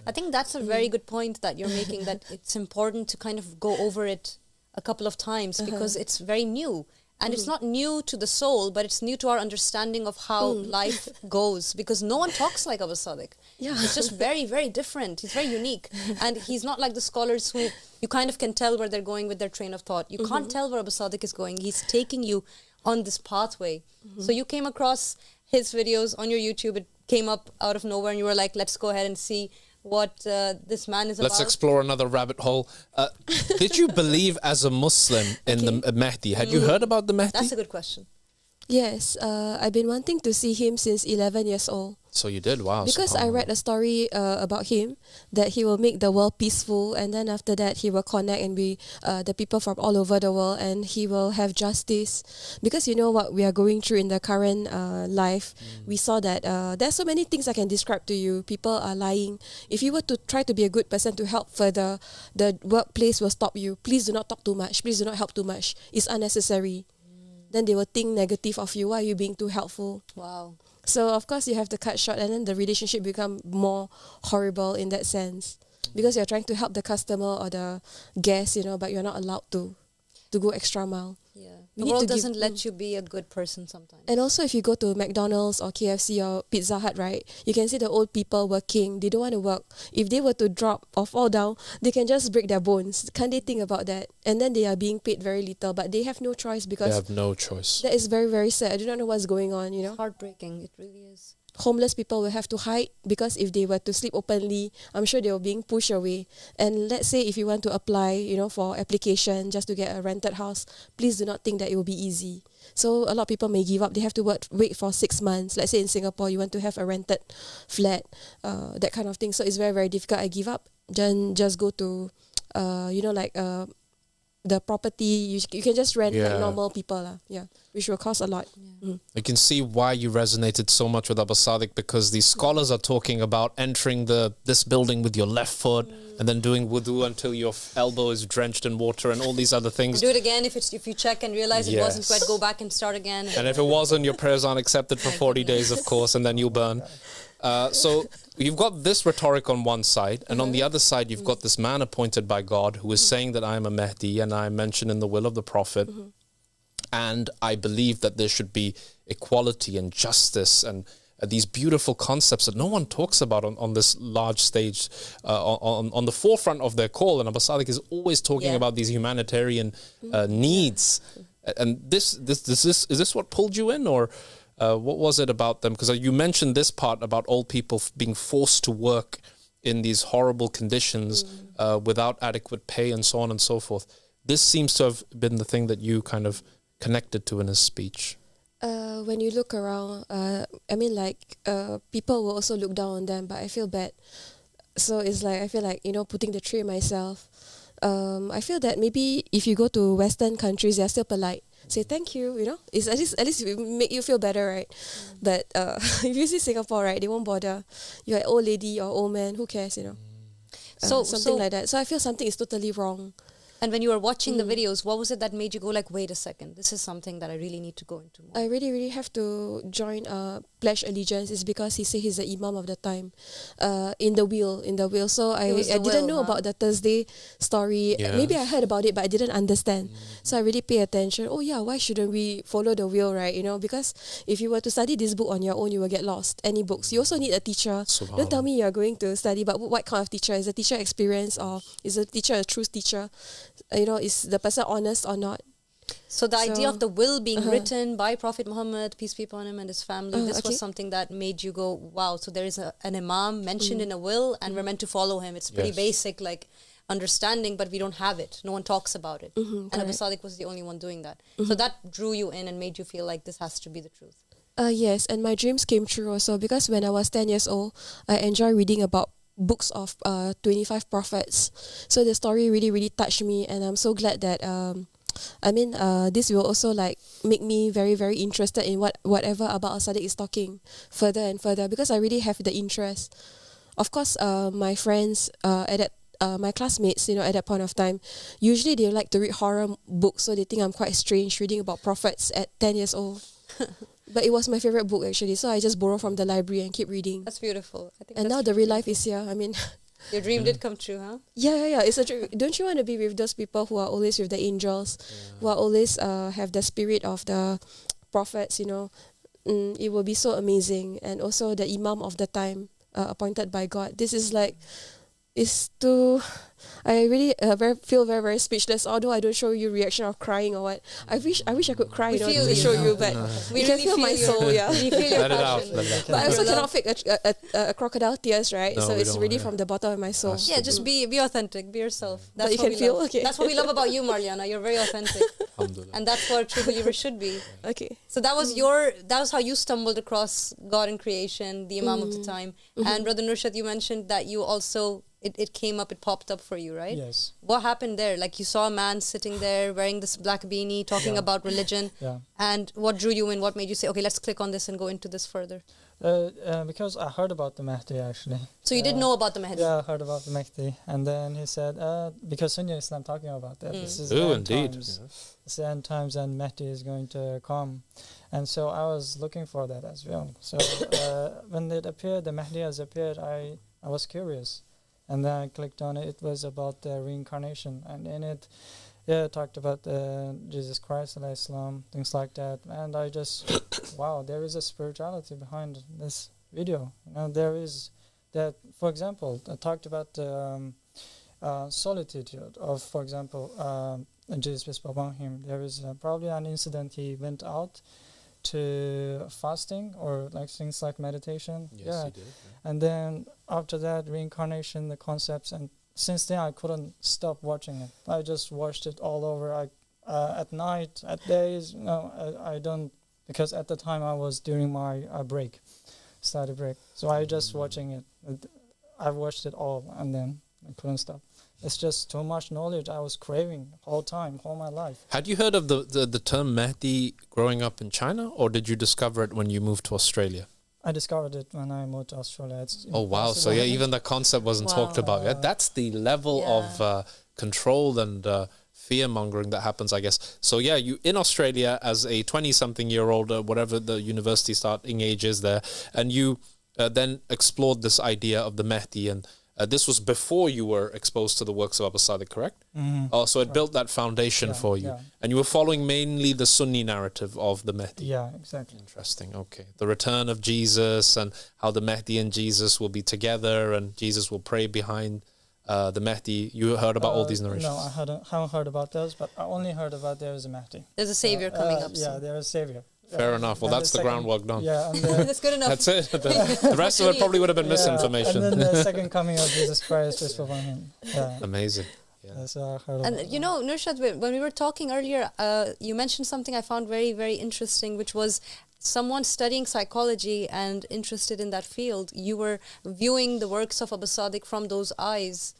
I think that's a very good point that you're making, that it's important to kind of go over it a couple of times because it's very new. And it's not new to the soul, but it's new to our understanding of how life goes, because no one talks like Aba Sadiq. Yeah. It's just very, very different. He's very unique. And he's not like the scholars who you kind of can tell where they're going with their train of thought. You can't tell where Aba Sadiq is going. He's taking you on this pathway. So you came across his videos on your YouTube. It came up out of nowhere and you were like, let's go ahead and see what this man is about. Let's explore another rabbit hole. Did you believe as a Muslim in the Mahdi? Had you heard about the Mahdi? That's a good question. Yes, I've been wanting to see him since 11 years old. So you did? Wow. Because I read a story about him that he will make the world peaceful, and then after that he will connect and be the people from all over the world, and he will have justice. Because you know what we are going through in the current life, we saw that there's so many things I can describe to you. People are lying. If you were to try to be a good person to help further, the workplace will stop you. Please do not talk too much. Please do not help too much. It's unnecessary. Then they will think negative of you. Why are you being too helpful? Wow. So of course you have to cut short, and then the relationship become more horrible in that sense, because you're trying to help the customer or the guest, you know, but you're not allowed to go extra mile. Yeah. The world doesn't let you be a good person sometimes. And also if you go to McDonald's or KFC or Pizza Hut, right, you can see the old people working. They don't want to work. If they were to drop or fall down, they can just break their bones. Can't they think about that? And then they are being paid very little, but they have no choice because... They have no choice. That is very, very sad. I do not know what's going on, you know. It's heartbreaking. It really is. Homeless people will have to hide, because if they were to sleep openly, I'm sure they were being pushed away. And let's say if you want to apply, you know, for application just to get a rented house, please do not think that it will be easy. So a lot of people may give up. They have to wait for 6 months. Let's say in Singapore, you want to have a rented flat, that kind of thing. So it's very, very difficult. I give up. Then just go to, you know, like the property. You can just rent like normal people, which will cost a lot. I can see why you resonated so much with Aba Sadiq, because these scholars are talking about entering this building with your left foot and then doing wudu until your elbow is drenched in water and all these other things. And do it again if you check and realize it wasn't quite, go back and start again. And if it wasn't, your prayers aren't accepted for 40 days, of course, and then you'll burn. So you've got this rhetoric on one side, and on the other side you've got this man appointed by God who is saying that I am a Mahdi and I am mentioned in the will of the Prophet, and I believe that there should be equality and justice and these beautiful concepts that no one talks about on this large stage, on the forefront of their call. And Aba Sadiq is always talking about these humanitarian needs. And is this what pulled you in, or what was it about them? Because you mentioned this part about old people being forced to work in these horrible conditions without adequate pay and so on and so forth. This seems to have been the thing that you kind of connected to in his speech. When you look around, I mean, like, people will also look down on them, but I feel bad. So it's like, I feel like, you know, putting the tray myself. I feel that maybe if you go to Western countries, they're still polite. say thank you, you know. It's at least it will make you feel better, right? But if you see Singapore, right, they won't bother. You're an old lady or old man, who cares, you know? Something like that. So I feel something is totally wrong. And when you were watching the videos, what was it that made you go like, wait a second, this is something that I really need to go into more? I really, really have to join Pledge Allegiance. Is because he said he's the Imam of the time in the wheel. So I didn't know about the Thursday story. Yeah. Maybe I heard about it, but I didn't understand. So I really pay attention. Oh yeah, why shouldn't we follow the wheel, right? You know, because if you were to study this book on your own, you will get lost. Any books. You also need a teacher. Don't tell me you're going to study, but what kind of teacher? Is the teacher experienced, or is the teacher a true teacher? You know, is the person honest or not? So the idea of the will being written by Prophet Muhammad, peace be upon him, and his family, this was something that made you go, wow, so there is an imam mentioned in a will and we're meant to follow him. It's pretty basic, like, understanding, but we don't have it. No one talks about it. And Abu Sadiq was the only one doing that. So that drew you in and made you feel like this has to be the truth. Yes, and my dreams came true also, because when I was 10 years old, I enjoy reading about books of 25 prophets. So the story really, really touched me, and I'm so glad that this will also like make me very, very interested in whatever Aba Al-Sadiq is talking further and further, because I really have the interest. Of course, my friends my classmates, you know, at that point of time, usually they like to read horror books, so they think I'm quite strange reading about prophets at 10 years old. But it was my favorite book actually, so I just borrow from the library and keep reading. That's beautiful. I think and now the real life is here. I mean, your dream did come true, huh? Yeah. It's a dream. Don't you want to be with those people who are always with the angels, who are always have the spirit of the prophets? You know, it will be so amazing. And also the Imam of the time, appointed by God. This is like, I really feel very, very speechless. Although I don't show you reaction of crying or what. I wish I could cry, you know, to show you, but we you can really feel my soul, yeah. We feel your Let it out. passion. Let But I also cannot fake a crocodile tears, right? No, so we it's don't, really from the bottom of my soul. Yeah, just be authentic, be yourself. But you what can we feel, love. okay. That's what we love about you, Marliana. You're very authentic, Alhamdulillah. and that's what a true believer should be. Okay. So that was how you stumbled across God and creation, the Imam of the time. And Brother Nurshad, you mentioned that you also it came up, it popped up for you, right? Yes. What happened there? Like you saw a man sitting there wearing this black beanie, talking about religion. Yeah. And what drew you in? What made you say, okay, let's click on this and go into this further? Because I heard about the Mahdi actually. So you did know about the Mahdi? Yeah, I heard about the Mahdi, and then he said, because Sunni Islam talking about that. This is the end indeed. times. It's the end times, and Mahdi is going to come, and so I was looking for that as well. So when it appeared, the Mahdi has appeared, I was curious, and then I clicked on it. It was about the reincarnation, and in it, it talked about Jesus Christ, Islam, things like that, and I just, wow, there is a spirituality behind this video. You know, there is that. For example, I talked about solitude of, for example, Jesus peace be upon him. There is probably an incident he went out to fasting or like things like meditation. Yes, he did. Yeah. And then after that, reincarnation, the concepts, and since then I couldn't stop watching it. I just watched it all over. At night, at days, I don't, because at the time I was during my study break. So I just watching it. I watched it all and then I couldn't stop. It's just too much knowledge I was craving all my life. Had you heard of the term Mahdi growing up in China, or did you discover it when you moved to Australia? I discovered it when I moved to Australia. Oh wow! So yeah, even the concept wasn't talked about. Yeah, that's the level of control and fear mongering that happens, I guess. So yeah, you in Australia as a 20-something-year-old, whatever the university starting age is there, and you then explored this idea of the Mahdi, and this was before you were exposed to the works of Aba Al-Sadiq, correct? Mm-hmm. Oh, so it built that foundation for you, and you were following mainly the Sunni narrative of the Mahdi. Yeah, exactly. Interesting. Okay, the return of Jesus and how the Mahdi and Jesus will be together, and Jesus will pray behind the Mahdi. You heard about all these narrations? No, I haven't heard about those, but I only heard about there is a Mahdi. There's a savior coming up soon. Yeah, there is a savior. Fair enough. Well, that's the groundwork done. Yeah, and that's good enough. That's it. The rest of it probably would have been misinformation. And then the second coming of Jesus Christ, peace be upon him. Yeah. Amazing. Yeah. That's I heard And you know, Nurshad, when we were talking earlier, you mentioned something I found very, very interesting, which was someone studying psychology and interested in that field. You were viewing the works of Aba Sadiq from those eyes.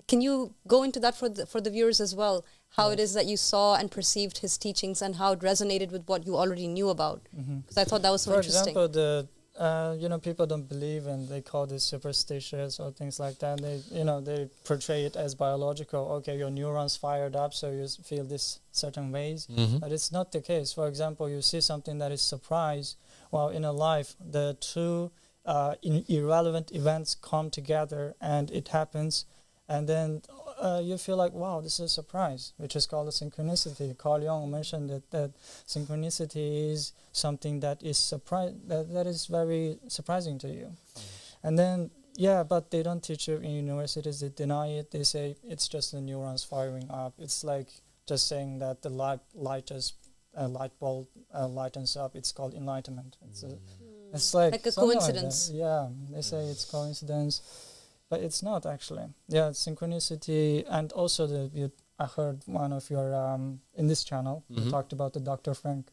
Can you go into that for the viewers as well? how it is that you saw and perceived his teachings and how it resonated with what you already knew about. Because I thought that was so interesting. For example, people don't believe and they call this superstitious or things like that. They portray it as biological. Okay, your neurons fired up, so you feel this certain ways. But it's not the case. For example, you see something that is surprise. Well, in a life, the two irrelevant events come together and it happens, and then you feel like, wow, this is a surprise, which is called a synchronicity. Carl Jung mentioned that synchronicity is something that is that is very surprising to you. And then, but they don't teach you in universities. They deny it. They say it's just the neurons firing up. It's like just saying that the light bulb lightens up. It's called enlightenment. It's like a coincidence. They say it's coincidence. But it's not actually. Synchronicity, and also I heard one of your in this channel you talked about the Dr. Frankl.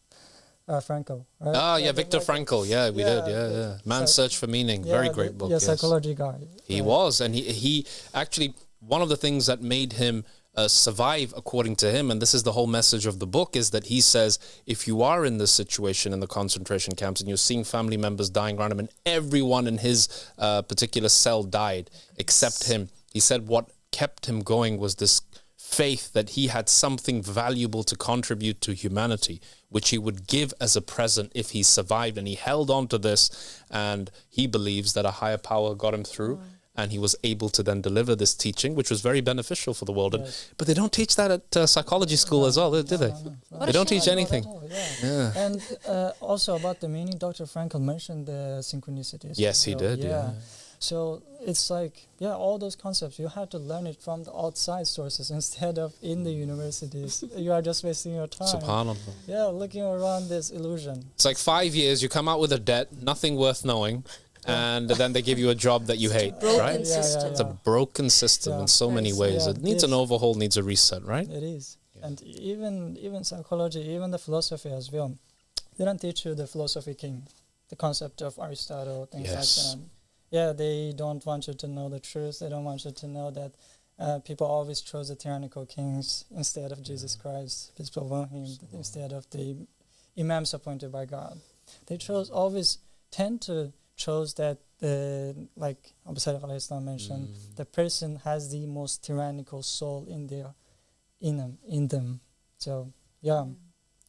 Right? Viktor Frankl. Yeah, we did. Man's Search for Meaning. Very great book. Psychology guy. He was, and he actually, one of the things that made him survive, according to him, and this is the whole message of the book, is that he says, if you are in this situation in the concentration camps and you're seeing family members dying around him, and everyone in his particular cell died except him, he said what kept him going was this faith that he had something valuable to contribute to humanity, which he would give as a present if he survived. And he held on to this, and he believes that a higher power got him through. And he was able to then deliver this teaching, which was very beneficial for the world. But they don't teach that at psychology school as well, do they? No. They don't teach anything. And also about the meaning, Dr. Frankl mentioned the synchronicities. Yes, he did. So it's like, all those concepts, you have to learn it from the outside sources instead of in the universities. You are just wasting your time. SubhanAllah. Looking around this illusion. It's like 5 years, you come out with a debt, nothing worth knowing. And then they give you a job that you hate, right? It's a broken system in so many ways. It needs an overhaul, needs a reset, right? It is. And even psychology, even the philosophy as well. They don't teach you the philosophy king, the concept of Aristotle, things like that. They don't want you to know the truth. They don't want you to know that people always chose the tyrannical kings instead of Jesus Christ. People want him instead of the imams appointed by God. They always tend to chose that, like Abu Sadiq alayhi salam mentioned, the person has the most tyrannical soul in them. So,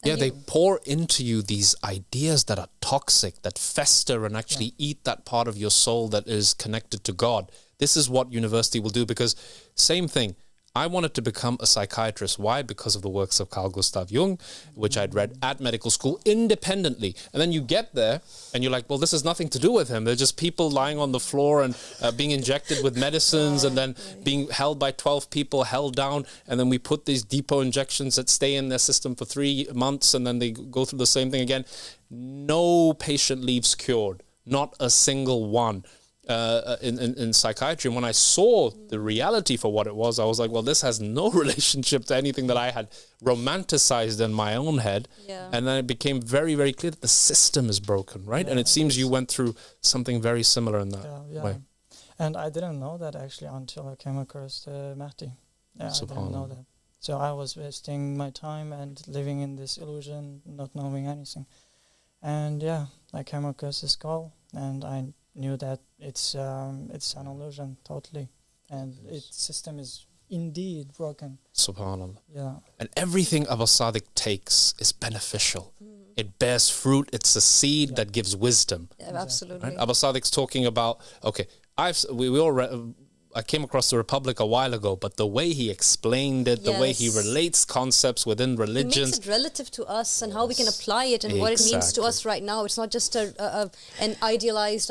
they pour into you these ideas that are toxic, that fester and actually eat that part of your soul that is connected to God. This is what university will do, because same thing. I wanted to become a psychiatrist. Why? Because of the works of Carl Gustav Jung, which I'd read at medical school independently. And then you get there and you're like, well, this has nothing to do with him. They're just people lying on the floor and being injected with medicines and then being held by 12 people, held down. And then we put these depot injections that stay in their system for 3 months and then they go through the same thing again. No patient leaves cured. Not a single one. In psychiatry, and when I saw the reality for what it was, I was like, well, this has no relationship to anything that I had romanticized in my own head. And then it became very, very clear that the system is broken, right? And it seems you went through something very similar in that way. And I didn't know that actually until I came across the Mahdi. I didn't know that. So I was wasting my time and living in this illusion, not knowing anything. And I came across this call, and I knew that it's an illusion totally, and its system is indeed broken. SubhanAllah. And everything Aba Al-Sadiq takes is beneficial. It bears fruit. It's a seed that gives wisdom. Absolutely. Right? Aba Al-Sadiq's talking about, I came across the Republic a while ago, but the way he explained it, the way he relates concepts within religions. He makes it relative to us and how we can apply it and what it means to us right now. It's not just an idealized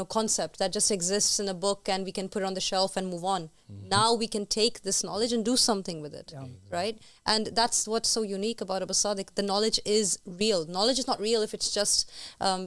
concept that just exists in a book and we can put it on the shelf and move on. Now we can take this knowledge and do something with it, right? And that's what's so unique about Aba Al-Sadiq. The knowledge is real. Knowledge is not real if it's just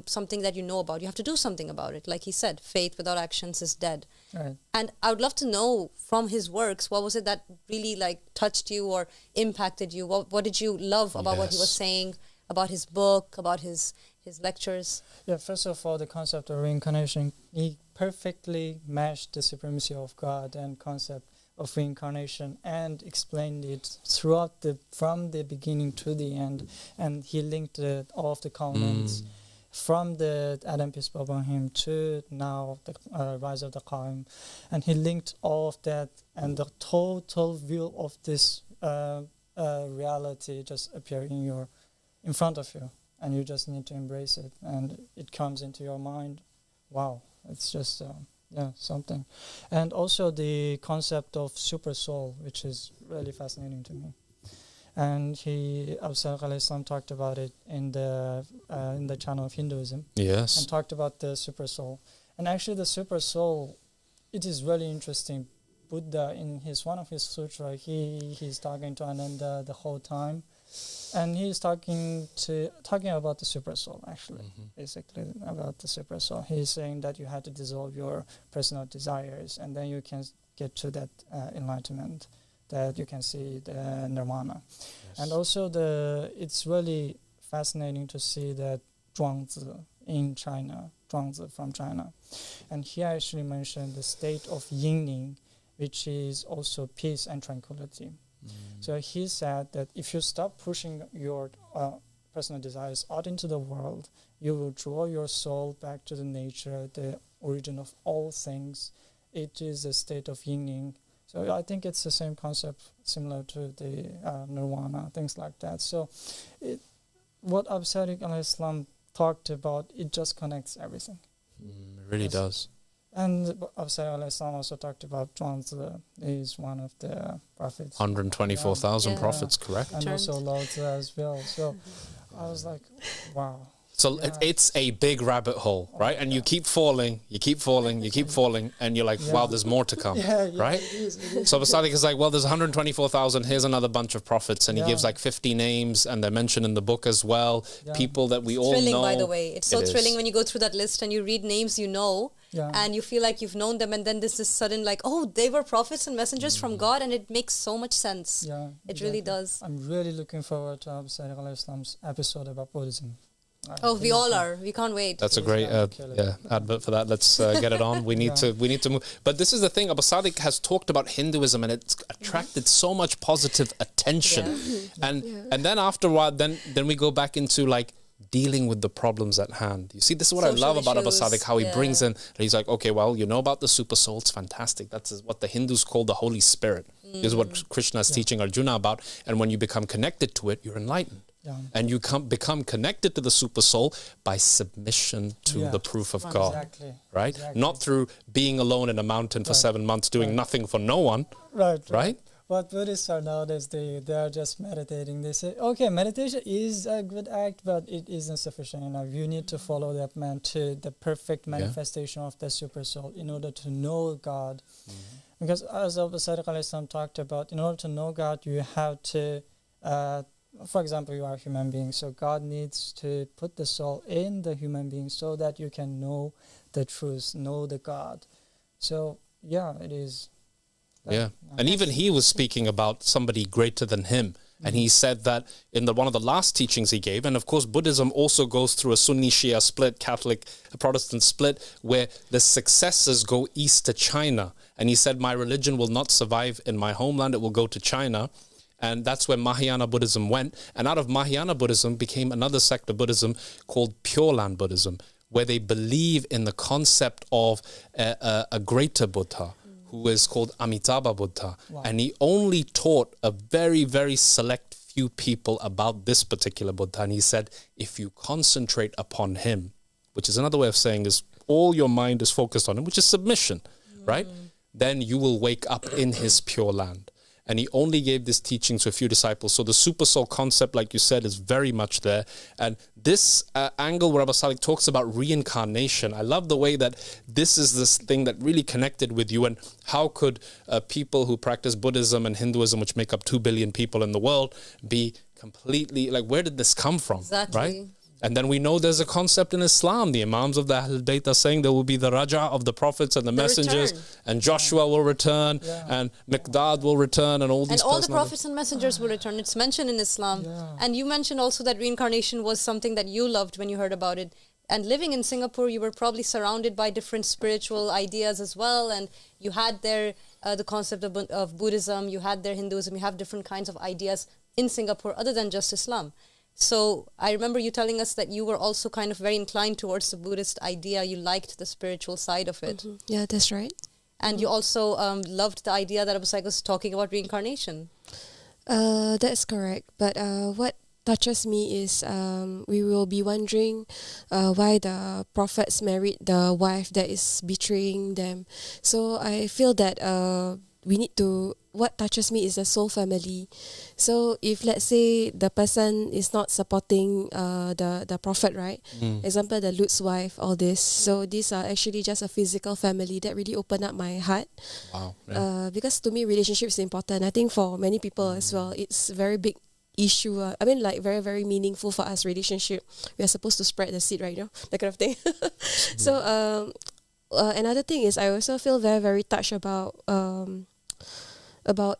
something that you know about. You have to do something about it. Like he said, faith without actions is dead. Right. And I would love to know from his works, what was it that really touched you or impacted you? What did you love about what he was saying, about his book, about his lectures? First of all, the concept of reincarnation, he perfectly matched the supremacy of God and concept of reincarnation and explained it throughout from the beginning to the end, and he linked all of the comments from the Adam peace be upon him to now the rise of the Qaim, and he linked all of that, and the total view of this reality just appeared in front of you, and you just need to embrace it, and it comes into your mind. Wow, it's just something. And also the concept of super soul, which is really fascinating to me. And Abu Sadiq alayhi salam talked about it in the channel of Hinduism. Yes. And talked about the super soul. And actually the super soul, it is really interesting. Buddha, in one of his sutra, he's talking to Ananda the whole time. And he's talking about the super soul, actually, basically about the super soul. He's saying that you have to dissolve your personal desires, and then you can get to that enlightenment, that you can see the nirvana. Yes. And also it's really fascinating to see that Zhuangzi in China, Zhuangzi from China. And he actually mentioned the state of yin, which is also peace and tranquility. So he said that if you stop pushing your personal desires out into the world, you will draw your soul back to the nature, the origin of all things. It is a state of yin. So I think it's the same concept, similar to the nirvana, things like that. So what Abu Sadiq alayhi salam talked about, it just connects everything. It really does. And Abu Sadiq alayhi salam also talked about Zhuangzi is one of the prophets. 124,000 prophets, correct? And also Lao Tzu as well. So I was like, wow. So it's a big rabbit hole, right? And you keep falling, and you're like, wow, there's more to come, right? It is. So Abu Sadiq is like, well, there's 124,000, here's another bunch of prophets, and he gives like 50 names, and they're mentioned in the book as well, people that we all know. Thrilling, by the way. It's so thrilling when you go through that list and you read names you know, and you feel like you've known them, and then this is sudden like, oh, they were prophets and messengers from God, and it makes so much sense. Yeah, it really does. I'm really looking forward to Abu Sadiq alayhi salam's episode about Buddhism. We all are. We can't wait. That's a great advert for that. Let's get it on. We need to move. But this is the thing. Abu Sadiq has talked about Hinduism, and it's attracted so much positive attention. And then after a while, then we go back into like dealing with the problems at hand. You see, this is what Social I love about Abu issues. Sadiq, how he brings in. He's like, okay, well, you know about the super soul. It's fantastic. That's what the Hindus call the Holy Spirit. This is what Krishna is teaching Arjuna about. And when you become connected to it, you're enlightened. And you become connected to the super soul by submission to the proof of God. Exactly. Right? Exactly. Not through being alone in a mountain for 7 months doing nothing for no one. Right? What Buddhists are nowadays, they are just meditating. They say, okay, meditation is a good act, but it isn't sufficient enough. You need to follow that man to the perfect manifestation of the super soul in order to know God. Because as Abu Sadiq alayhi salam talked about, in order to know God, you have to for example, you are a human being, so God needs to put the soul in the human being so that you can know the truth, know the God. So, it is. And even he was speaking about somebody greater than him. And he said that in one of the last teachings he gave, and of course Buddhism also goes through a Sunni Shia split, Catholic Protestant split, where the successors go east to China. And he said, my religion will not survive in my homeland, it will go to China. And that's where Mahayana Buddhism went. And out of Mahayana Buddhism became another sect of Buddhism called Pure Land Buddhism, where they believe in the concept of a greater Buddha, who is called Amitabha Buddha. Wow. And he only taught a very, very select few people about this particular Buddha. And he said, if you concentrate upon him, which is another way of saying is all your mind is focused on him, which is submission, right? Then you will wake up in his pure land. And he only gave this teaching to a few disciples. So the super soul concept, like you said, is very much there. And this angle where Abu Sadiq talks about reincarnation, I love the way that this is this thing that really connected with you. And how could people who practice Buddhism and Hinduism, which make up 2 billion people in the world, be completely, like, where did this come from? Exactly. Right? And then we know there's a concept in Islam. The Imams of the Ahlul Bayt are saying there will be the Raja of the prophets and the messengers, and Joshua will return, and Miqdad will return, and all these. And all the prophets and messengers will return. It's mentioned in Islam. And you mentioned also that reincarnation was something that you loved when you heard about it. And living in Singapore, you were probably surrounded by different spiritual ideas as well. And you had there the concept of Buddhism, you had their Hinduism, you have different kinds of ideas in Singapore other than just Islam. So I remember you telling us that you were also kind of very inclined towards the Buddhist idea. You liked the spiritual side of it. Yeah, that's right. And you also loved the idea that Abu Saik was talking about reincarnation. That's correct. But what touches me is we will be wondering why the prophets married the wife that is betraying them. So I feel that we need to, what touches me is the soul family. So if let's say the person is not supporting the prophet, right? Example, the Lut's wife, all this. So these are actually just a physical family that really opened up my heart. Wow. Yeah. Because to me, relationship is important. I think for many people as well, it's very big issue. I mean, like very, very meaningful for us, relationship. We are supposed to spread the seed, right? You know, that kind of thing. So another thing is I also feel very, very touched about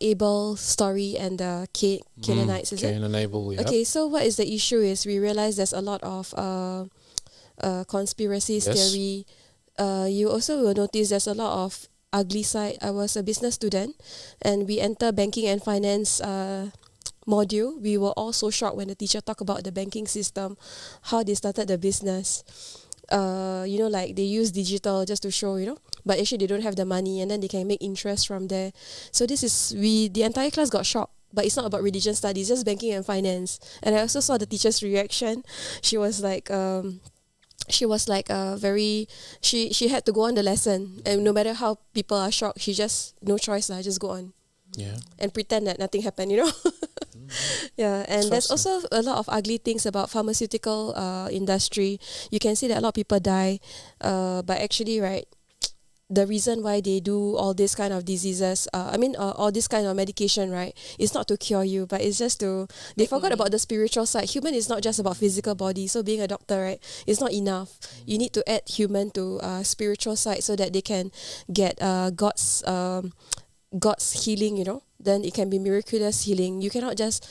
Abel's story and the Canaanites, is Cain it? and Abel, yeah. Okay, so what is the issue is we realize there's a lot of conspiracy theory. You also will notice there's a lot of ugly side. I was a business student and we enter banking and finance module. We were all so shocked when the teacher talked about the banking system, how they started the business. You know, like they use digital just to show, you know, but actually they don't have the money and then they can make interest from there. So this is, the entire class got shocked, but it's not about religion studies, just banking and finance. And I also saw the teacher's reaction. She was like, she had to go on the lesson, and no matter how people are shocked, she just, no choice, just go on. Yeah. And pretend that nothing happened, you know. Yeah, and there's also a lot of ugly things about pharmaceutical industry. You can see that a lot of people die, but actually, right, the reason why they do all this kind of diseases, all this kind of medication, right, it's not to cure you, but it's just to, they forgot about the spiritual side. Human is not just about physical body. So being a doctor, right, it's not enough. You need to add human to spiritual side so that they can get God's healing, you know. Then it can be miraculous healing. You cannot just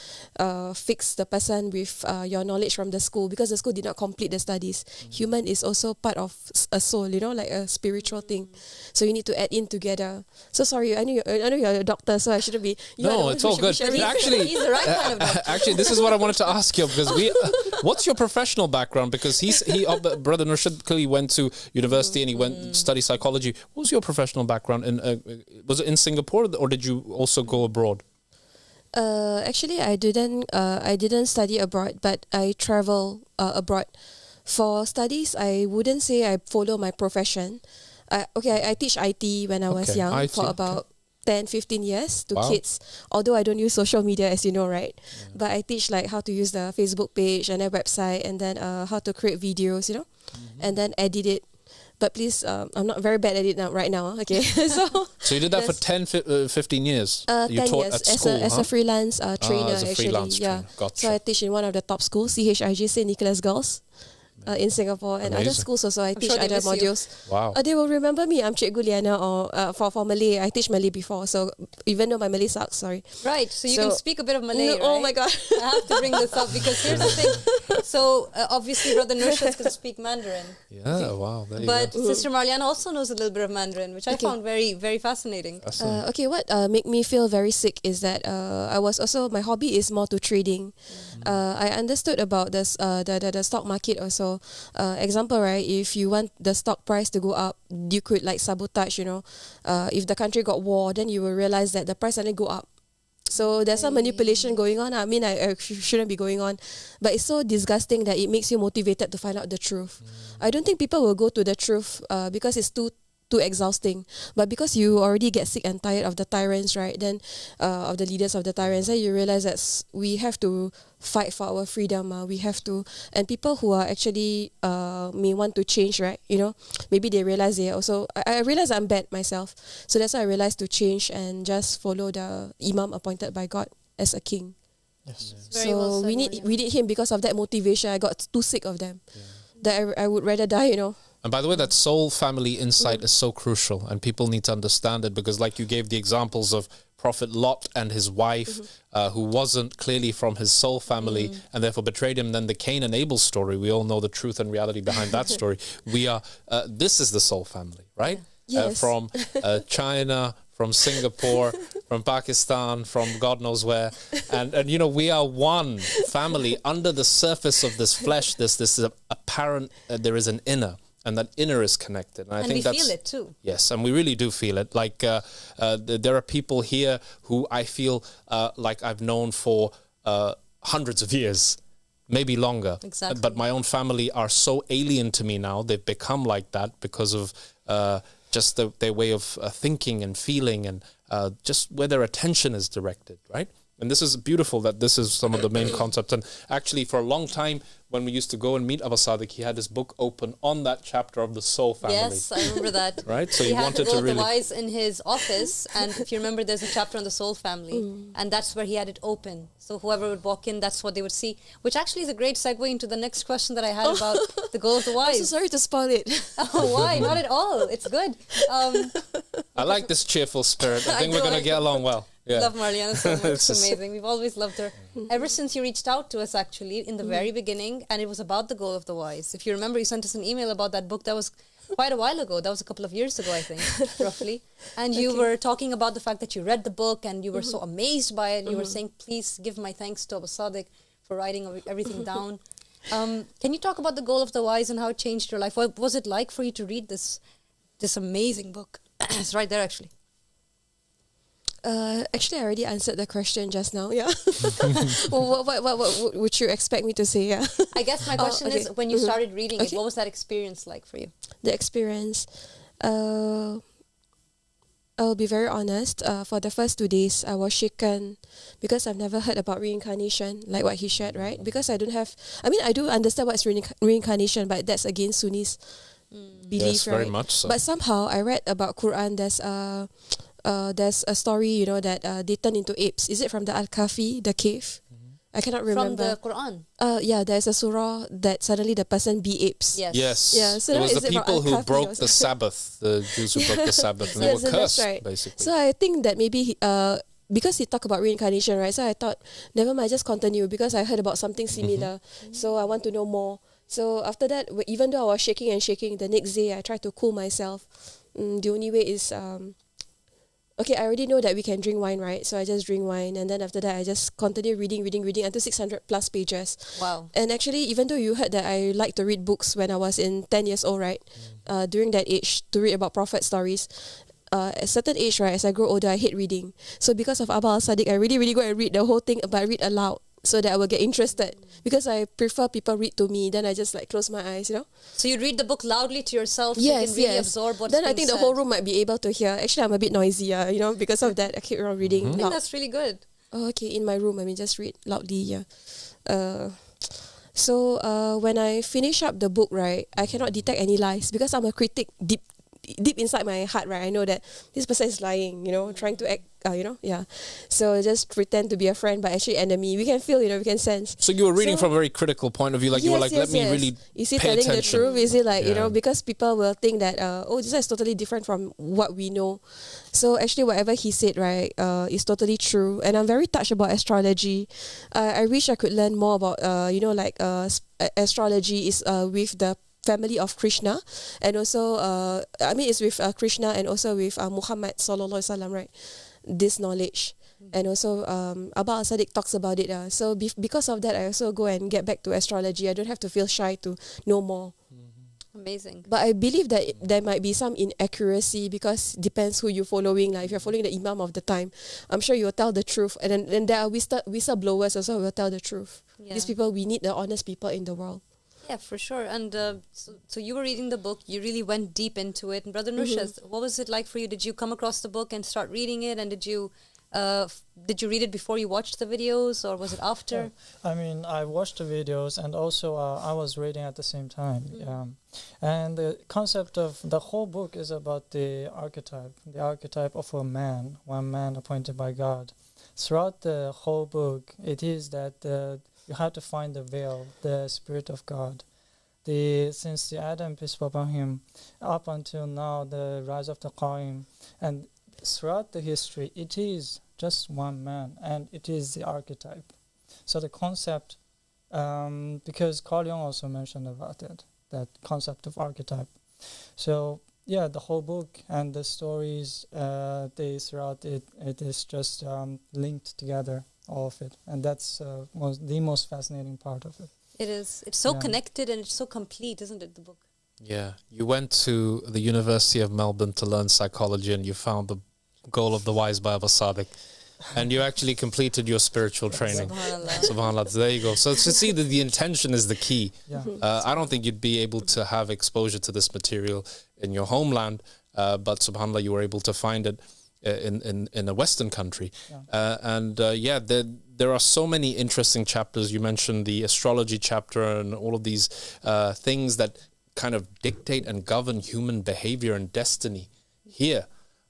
fix the person with your knowledge from the school, because the school did not complete the studies. Human is also part of a soul, you know, like a spiritual thing. So you need to add in together. So sorry, I know you're a doctor, so I shouldn't be. No, it's all good. Actually, he's the right kind of doctor. Actually, this is what I wanted to ask you, because what's your professional background? Because Brother Nurshid clearly went to university and he went to study psychology. What was your professional background? Was it in Singapore, or did you also go abroad? Actually, I didn't study abroad, but I travel abroad. For studies, I wouldn't say I follow my profession. I teach IT when I was young for about 10-15 years to kids, although I don't use social media, as you know, right? Yeah. But I teach like how to use the Facebook page and their website, and then how to create videos, you know, and then edit it. But please, I'm not very bad at it right now. Okay, so you did that for 10-15 years. You 10 taught years at school, as a freelance trainer. As a freelance trainer. Gotcha. So I teach in one of the top schools, CHIG St. Nicholas Girls, in Singapore, and other schools also. I teach other modules. Wow. They will remember me. I'm Cikgu Liana, or for Malay. I teach Malay before, so even though my Malay sucks, sorry. Right. So you can speak a bit of Malay. Right? Oh my God! I have to bring this up because here's the thing. So obviously, Brother Nurshid can speak Mandarin. Yeah. Wow. There you but go. Sister Mariana also knows a little bit of Mandarin, which I found very, very fascinating. Okay, what made me feel very sick is that I was also, my hobby is more to trading. I understood about this the stock market also. Example, right? If you want the stock price to go up, you could like sabotage. You know, if the country got war, then you will realize that the price suddenly go up. So there's some manipulation going on. I mean, I shouldn't be going on, but it's so disgusting that it makes you motivated to find out the truth. I don't think people will go to the truth because it's too exhausting, but because you already get sick and tired of the tyrants, right? Then of the leaders of the tyrants, then you realize that we have to fight for our freedom. We have to, and people who are actually may want to change, right? You know, maybe they realize they also. I realize I'm bad myself, so that's why I realized to change and just follow the imam appointed by God as a king. Yes. So we need him because of that motivation. I got too sick of them. That I would rather die, you know. And by the way, that soul family insight is so crucial, and people need to understand it, because like you gave the examples of Prophet Lot and his wife, who wasn't clearly from his soul family and therefore betrayed him. Then the Cain and Abel story, we all know the truth and reality behind that story. We are, this is the soul family, right? Yes. From China, from Singapore, from Pakistan, from God knows where. And you know, we are one family. Under the surface of this flesh, this apparent, there is an inner. And that inner is connected. And I think we feel it too. Yes, and we really do feel it. Like there are people here who I feel like I've known for hundreds of years, maybe longer. Exactly. But my own family are so alien to me now. They've become like that because of just their way of thinking and feeling and just where their attention is directed, right? And this is beautiful that this is some of the main concepts. And actually, for a long time, when we used to go and meet Aba Sadiq, he had his book open on that chapter of the soul family. Yes, I remember that. Right? So he had wanted the to really... the wise in his office, and if you remember, there's a chapter on the soul family, and that's where he had it open. So whoever would walk in, that's what they would see, which actually is a great segue into the next question that I had about the goal of the wise. I'm so sorry to spoil it. Oh, why? Not at all. It's good. I like this cheerful spirit. I think we're going to get along well. Yeah. Love Marliana so much. It's amazing. We've always loved her. Ever since you reached out to us, actually, in the very beginning, and it was about the goal of the wise. If you remember, you sent us an email about that book. That was quite a while ago. That was a couple of years ago, I think, roughly. And you were talking about the fact that you read the book and you were so amazed by it. You were saying, please give my thanks to Aba Sadiq for writing everything down. Can you talk about the goal of the wise and how it changed your life? What was it like for you to read this amazing book? It's right there, actually. Actually, I already answered the question just now. Yeah. Well, what would you expect me to say? Yeah. I guess my question is, when you started reading it, what was that experience like for you? The experience, I'll be very honest. For the first 2 days, I was shaken because I've never heard about reincarnation, like what he shared, right? Because I don't have. I mean, I do understand what's reincarnation, but that's against Sunnis' belief, yes, right? very much so. But somehow I read about Quran. There's a story, you know, that they turn into apes. Is it from the Al-Kahfi, the cave? I cannot remember. From the Quran? Yeah, there's a surah that suddenly the person be apes. Yes. Yes. Yeah, so it was is the it from people who Al-Kahfi broke or the something? Sabbath, the Jews who broke the Sabbath, and they were So cursed, that's right. basically. So I think that maybe because he talked about reincarnation, right? So I thought, never mind, just continue because I heard about something similar. So I want to know more. So after that, even though I was shaking and shaking, the next day I tried to cool myself. The only way is... okay, I already know that we can drink wine, right? So I just drink wine. And then after that, I just continue reading until 600 plus pages. Wow. And actually, even though you heard that I like to read books when I was in 10 years old, right? During that age, to read about prophet stories. At a certain age, right, as I grow older, I hate reading. So because of Aba Al-Sadiq, I really go and read the whole thing, but I read aloud so that I will get interested. Because I prefer people read to me, then I just like close my eyes, you know? So you read the book loudly to yourself so Yes, you can really yes. absorb what's Then being I think the said. whole room might be able to hear. Actually, I'm a bit noisy, you know, because of that. I keep on reading I think loud. that's really good. Oh, okay, in my room, I mean, just read loudly, yeah. So when I finish up the book, right, I cannot detect any lies because I'm a critic deep inside my heart, right? I know that this person is lying, you know, trying to act, you know, yeah. So just pretend to be a friend, but actually enemy. We can feel, you know, we can sense. So you were reading from a very critical point of view, like you were like, let me really Is he pay telling attention. the truth? Is it like, you Yeah. know, because people will think that, oh, this is totally different from what we know. So actually whatever he said, right, is totally true. And I'm very touched about astrology. I wish I could learn more about, you know, like astrology is with the family of Krishna, and also I mean it's with Krishna and also with Muhammad sallallahu alaihi wasallam, right? This knowledge, and also Aba Al-Sadiq talks about it. So because of that, I also go and get back to astrology. I don't have to feel shy to know more. Amazing. But I believe that there might be some inaccuracy because depends who you're following. Like if you're following the Imam of the time, I'm sure you'll tell the truth. And then there are whistleblowers also who will tell the truth. Yeah. These people, we need the honest people in the world. Yeah, for sure. And so you were reading the book, you really went deep into it. And Brother Nushaz, what was it like for you? Did you come across the book and start reading it? And did you read it before you watched the videos, or was it after? I mean, I watched the videos and also I was reading at the same time. And the concept of the whole book is about the archetype of a man, one man appointed by God. Throughout the whole book, it is that you have to find the veil, the Spirit of God. Since the Adam, peace be upon him, up until now, the rise of the Qaim, and throughout the history, it is just one man, and it is the archetype. So the concept, because Carl Jung also mentioned about it, that concept of archetype. So yeah, the whole book and the stories throughout it is just linked together, all of it, and that's the most fascinating part of it. It is. It's so Yeah. connected and it's so complete, isn't it, the book? Yeah, you went to the University of Melbourne to learn psychology, and you found the goal of the wise by Aba Sadiq, and you actually completed your spiritual training. SubhanAllah. Subhanallah. So there you go. So to see that the intention is the key. Yeah. I don't think you'd be able to have exposure to this material in your homeland, but subhanallah, you were able to find it in a Western country. Yeah. There are so many interesting chapters. You mentioned the astrology chapter and all of these things that kind of dictate and govern human behavior and destiny here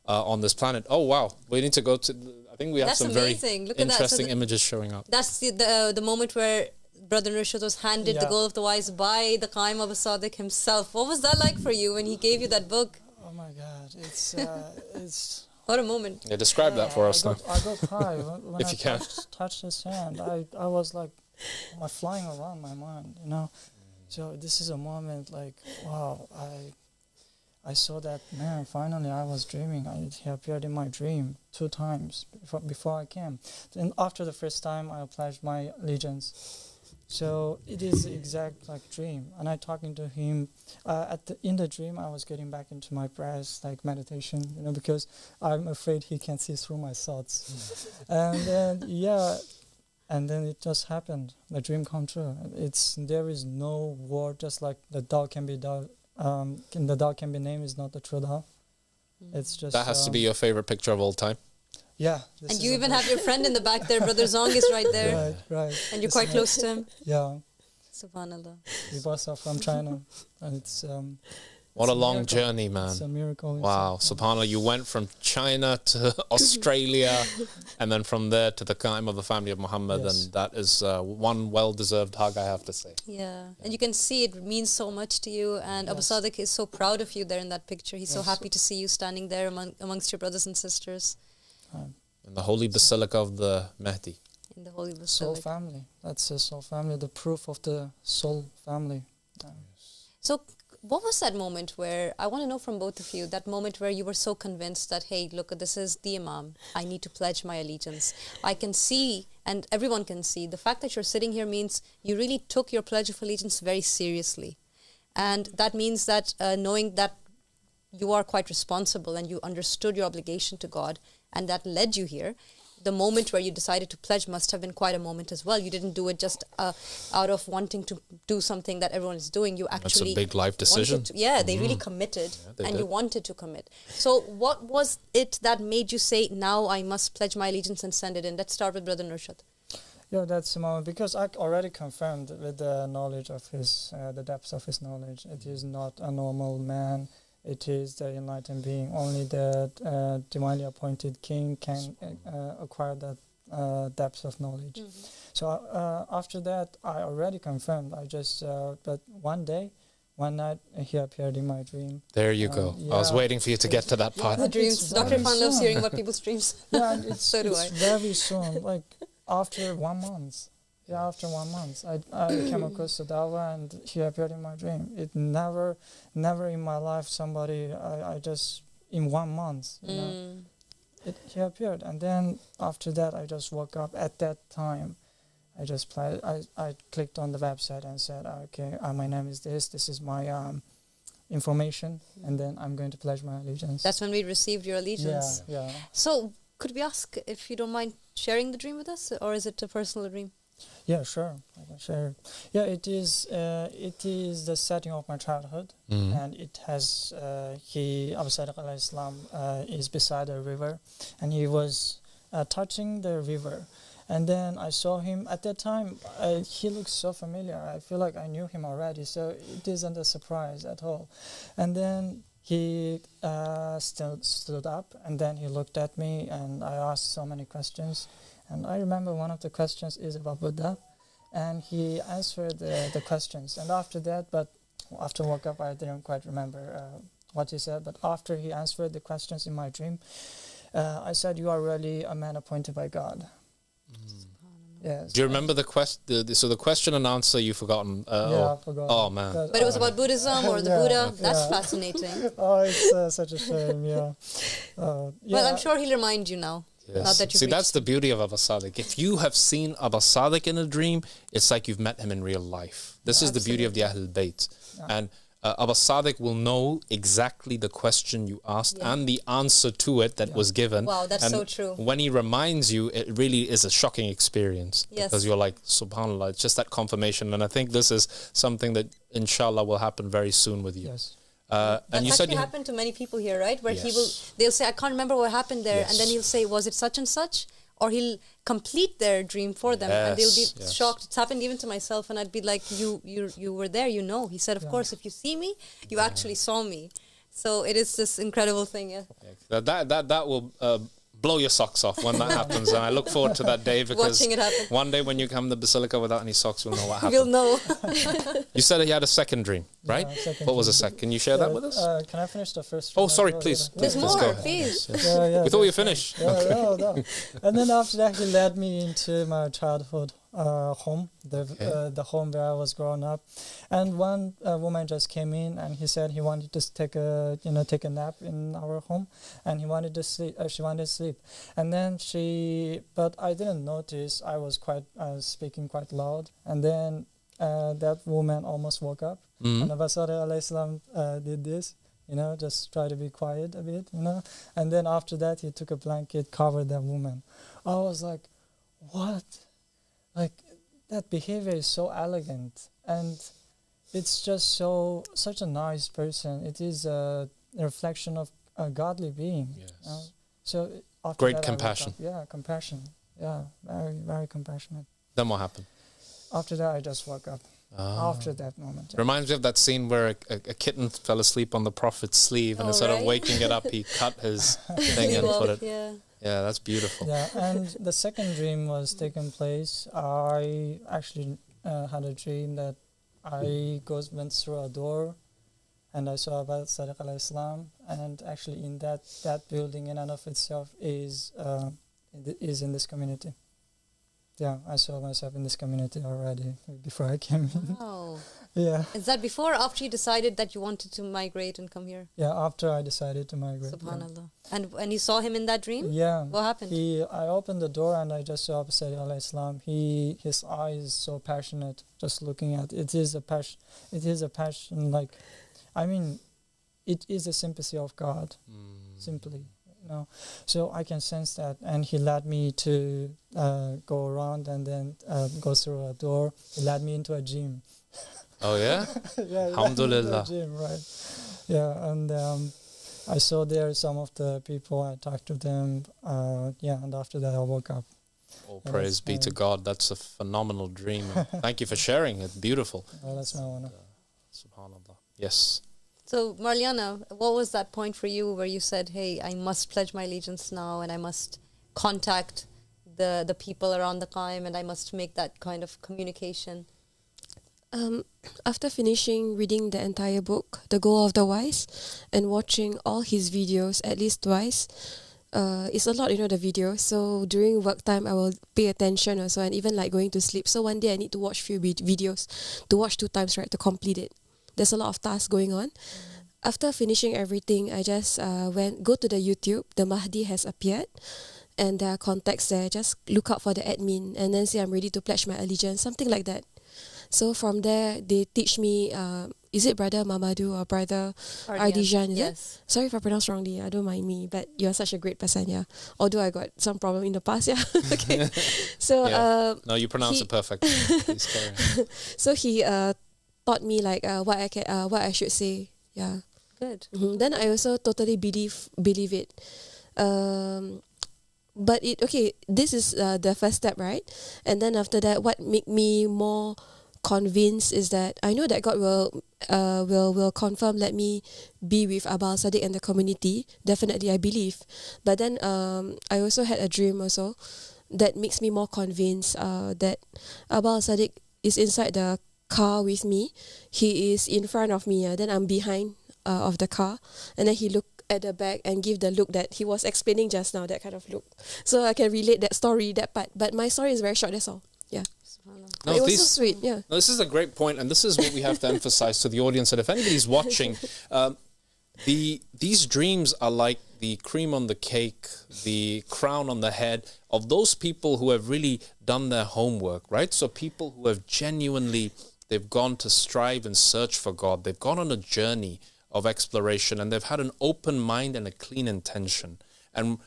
on this planet. Oh, wow. We need to go to... I think we have That's some amazing. very Look at that. So interesting images showing up. That's the moment where Brother Nurshad was handed the Yeah. Goal of the Wise by the Hashem Aba Al-Sadiq himself. What was that like for you when he gave you that book? Oh my God, it's. What a moment. Yeah, describe that for us now. I got high when If I you can. touched his hand. I was like, flying around my mind, you know. So this is a moment like, wow, I saw that man. Finally, I was dreaming. He appeared in my dream 2 times before I came. Then after the first time, I pledged my allegiance. So it is exact like dream. And I talking to him in the dream. I was getting back into my prayers, like meditation, you know, because I'm afraid he can see through my thoughts. And then and then it just happened. The dream come true. There is no word, just like the dog can be dog. The dog can be named is not the true dog. It's just That has to be your favorite picture of all time. yeah. And you even have your friend in the back there. Brother Zong is right there. right. And you're quite close to him. Yeah, SubhanAllah. we both are from China, and it's What a it's long miracle. journey, man. It's a miracle. Wow, subhanAllah, you went from China to Australia and then from there to the Qaim of the family of Muhammad, Yes. and that is one well-deserved hug, I have to say. Yeah. And you can see it means so much to you. And Abu Yes. Sadiq is so proud of you there in that picture. He's so Yes. happy to see you standing there amongst your brothers and sisters In the holy basilica of the Mahdi. in the Holy Soul Basilica. family. That's a soul family. The proof of the soul family. So what was that moment where, I want to know from both of you, that moment where you were so convinced that, hey, look, this is the Imam. I need to pledge my allegiance. I can see, and everyone can see, the fact that you're sitting here means you really took your pledge of allegiance very seriously. And that means that knowing that you are quite responsible and you understood your obligation to God, and that led you here, the moment where you decided to pledge must have been quite a moment as well. You didn't do it just out of wanting to do something that everyone is doing. You actually... That's a big life decision. They really committed, they and did. you wanted to commit. So what was it that made you say, now I must pledge my allegiance and send it in? Let's start with Brother Nurshad. Yeah, that's the moment, because I already confirmed with the knowledge of his, the depths of his knowledge. It is not a normal man. It is the enlightened being. Only the divinely appointed king can acquire that depth of knowledge. So after that, I already confirmed. But one night, he appeared in my dream. There you go. I was yeah. waiting for you to get to that part. The dreams. It's Dr. very Irfan loves soon. hearing about people's dreams. Yeah, and it's, So do it's I. very soon, like after 1 month. Yeah, after 1 month, I came across the Dawah and he appeared in my dream. It never in my life somebody, I just, in 1 month, you know, he appeared. And then after that, I just woke up. At that time, I just I clicked on the website and said, okay, my name is this is my information, and then I'm going to pledge my allegiance. That's when we received your allegiance. Yeah. So could we ask if you don't mind sharing the dream with us, or is it a personal dream? Yeah, sure. I can share. Yeah, it is the setting of my childhood, and it has Abu Sadiq alayhi salam is beside a river, and he was touching the river, and then I saw him at that time. He looks so familiar. I feel like I knew him already, so it isn't a surprise at all. And then he stood up, and then he looked at me, and I asked so many questions. And I remember one of the questions is about Buddha, and he answered the questions. And after that, after I woke up, I didn't quite remember what he said. But after he answered the questions in my dream, I said, "You are really a man appointed by God." Yes. Do you remember the question? So the question and answer you've forgotten. Yeah, I forgot. Oh man. But it was about Buddhism or the Yeah, Buddha. That's yeah. fascinating. Oh, it's such a shame. Yeah. Well, Yeah. I'm sure he'll remind you now. Now Yes. that you've See, that's reached- the beauty of Aba Sadiq. If you have seen Aba Sadiq in a dream, it's like you've met him in real life. This is the beauty of the Ahl Bayt. And Aba Sadiq will know exactly the question you asked Yeah. and the answer to it that was given. Wow, that's And so true. When he reminds you, it really is a shocking experience. Yes. Because you're like, subhanAllah, it's just that confirmation. And I think this is something that, inshallah, will happen very soon with you. Yes. And That's you said actually you happened to many people here, right? Where Yes. they'll say, I can't remember what happened there. And then Yes. he'll say, was it such and such? Or he'll complete their dream for them. And they'll be Yes, yes. shocked. It's happened even to myself. And I'd be like, you were there, you know. He said, of course, if you see me, you actually saw me. So it is this incredible thing. Yeah. that will blow your socks off when that happens, and I look forward to that day because Watching it happen. one day when you come to the basilica without any socks, we'll know what happened. We'll know. You said that you had a second dream, right? second What was the dream. second? Can you share that with us? Can I finish the first? Oh, one? sorry, Oh, please. yeah. There's Let's go more, ahead. please. Yeah, We thought you that's were finished. Yeah, no. And then after that, he led me into my childhood home, the home where I was growing up. And one woman just came in, and he said he wanted to take a nap in our home, and he wanted to sleep. She wanted to sleep, and then but I didn't notice. I was speaking quite loud, and then that woman almost woke up. Mhm. And Aba Sadiq alayhi salam did this. Just try to be quiet a bit, And then after that, he took a blanket, covered that woman. I was like, what? Like, that behavior is so elegant. And it's just such a nice person. It is a reflection of a godly being. Yes. So after Great that, I woke compassion. up. Yeah, compassion. Yeah, very, very compassionate. Then what happened? After that, I just woke up. Ah. After that moment. Reminds me of that scene where a kitten fell asleep on the Prophet's sleeve, and Oh, instead of right. waking it up, he cut his thing and put it. Yeah. Yeah, that's beautiful. Yeah, and the second dream was taking place. I actually had a dream that I went through a door, and I saw Aba Sadiq alayhi salam, and actually in that building in and of itself is in this community. Yeah, I saw myself in this community already before I came in. Wow. Yeah, Is that before or after you decided that you wanted to migrate and come here? yeah. After I decided to migrate. yeah. Subhanallah. And you saw him in that dream? Yeah. What happened? I opened the door and I just saw Abu Sadiq alayhi salam. His eyes is so passionate. Just looking at it is a passion. It is a passion. Like, I mean, it is a sympathy of God. Simply, So I can sense that, and he led me to go around and then go through a door. He led me into a gym. Oh yeah. Yeah, Alhamdulillah. gym, right? Yeah, and I saw there some of the people. I talked to them. And after that I woke up. Oh, Yeah, praise that's be to fine. God. That's a phenomenal dream. Thank you for sharing it. Beautiful. Oh, that's my honor. Subhanallah. Yes. So, Marliana, what was that point for you where you said, hey, I must pledge my allegiance now and I must contact the people around the Qaim and I must make that kind of communication? After finishing reading the entire book, The Goal of the Wise, and watching all his videos at least twice, it's a lot, the videos. So during work time, I will pay attention also, and even like going to sleep. So one day I need to watch few videos, to watch 2 times, right, to complete it. There's a lot of tasks going on. After finishing everything, I just go to the YouTube. The Mahdi has appeared, and there are contacts there. Just look out for the admin, and then say I'm ready to pledge my allegiance, something like that. So from there, they teach me, is it Brother Mamadou or Brother Ardijan, is it? Yes. Sorry if I pronounce wrongly, don't mind me, but you're such a great person, yeah. Although I got some problem in the past, yeah. Okay. So, Yeah. No, you pronounce he- it perfect. Please carry on. so he taught me like what I should say, yeah. Good. Then I also totally believe it. But this is the first step, right? And then after that, what make me more convinced is that I know that God will confirm, let me be with Aba Al-Sadiq and the community. Definitely, I believe. But then I also had a dream also that makes me more convinced that Aba Al-Sadiq is inside the car with me. He is in front of me, then I'm behind of the car, and then he looked at the back and give the look that he was explaining just now, that kind of look. So I can relate that story, that part. But my story is very short, that's all. Yeah. No, It was these- so sweet. Yeah. No, this is a great point, and this is what we have to emphasize to the audience. That if anybody's watching, these dreams are like the cream on the cake, the crown on the head of those people who have really done their homework, right? So people who have genuinely, they've gone to strive and search for God. They've gone on a journey of exploration, and they've had an open mind and a clean intention. And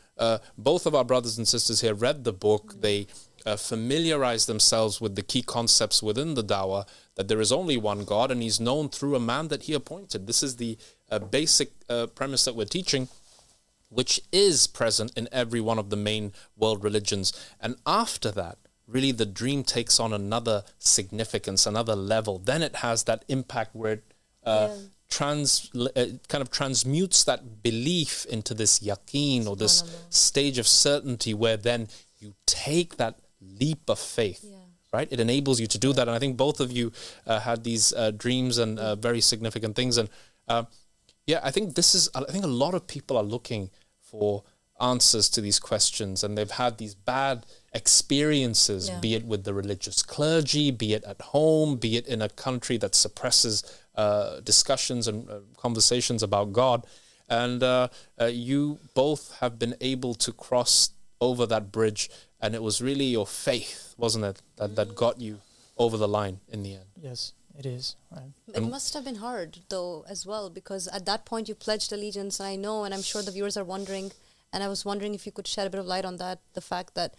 both of our brothers and sisters here read the book. They familiarize themselves with the key concepts within the dawah, that there is only one God, and he's known through a man that he appointed. This is the basic premise that we're teaching, which is present in every one of the main world religions. And after that, really the dream takes on another significance, another level. Then it has that impact where it kind of transmutes that belief into this yaqeen, or this stage of certainty, where then you take that leap of faith. Right? It enables you to do that. And I think both of you had these dreams and very significant things. And I think a lot of people are looking for answers to these questions, and they've had these bad experiences, be it with the religious clergy, be it at home, be it in a country that suppresses discussions and conversations about God. And you both have been able to cross over that bridge, and it was really your faith, wasn't it, that got you over the line in the end? Yes, it is. Right. It must have been hard, though, as well, because at that point you pledged allegiance, and I know, and I'm sure the viewers are wondering, and I was wondering if you could shed a bit of light on that, the fact that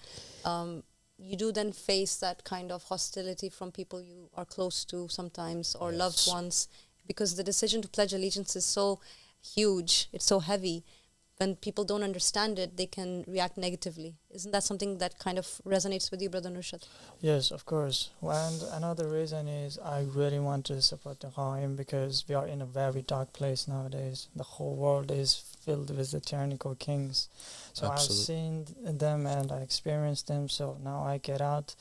you do then face that kind of hostility from people you are close to sometimes, or loved ones, because the decision to pledge allegiance is so huge, it's so heavy. When people don't understand it, they can react negatively. Isn't that something that kind of resonates with you, Brother Nushat? Yes, of course. And another reason is I really want to support the Qaim, because we are in a very dark place nowadays. The whole world is filled with the tyrannical kings. So I've seen them and I experienced them, so now I get out.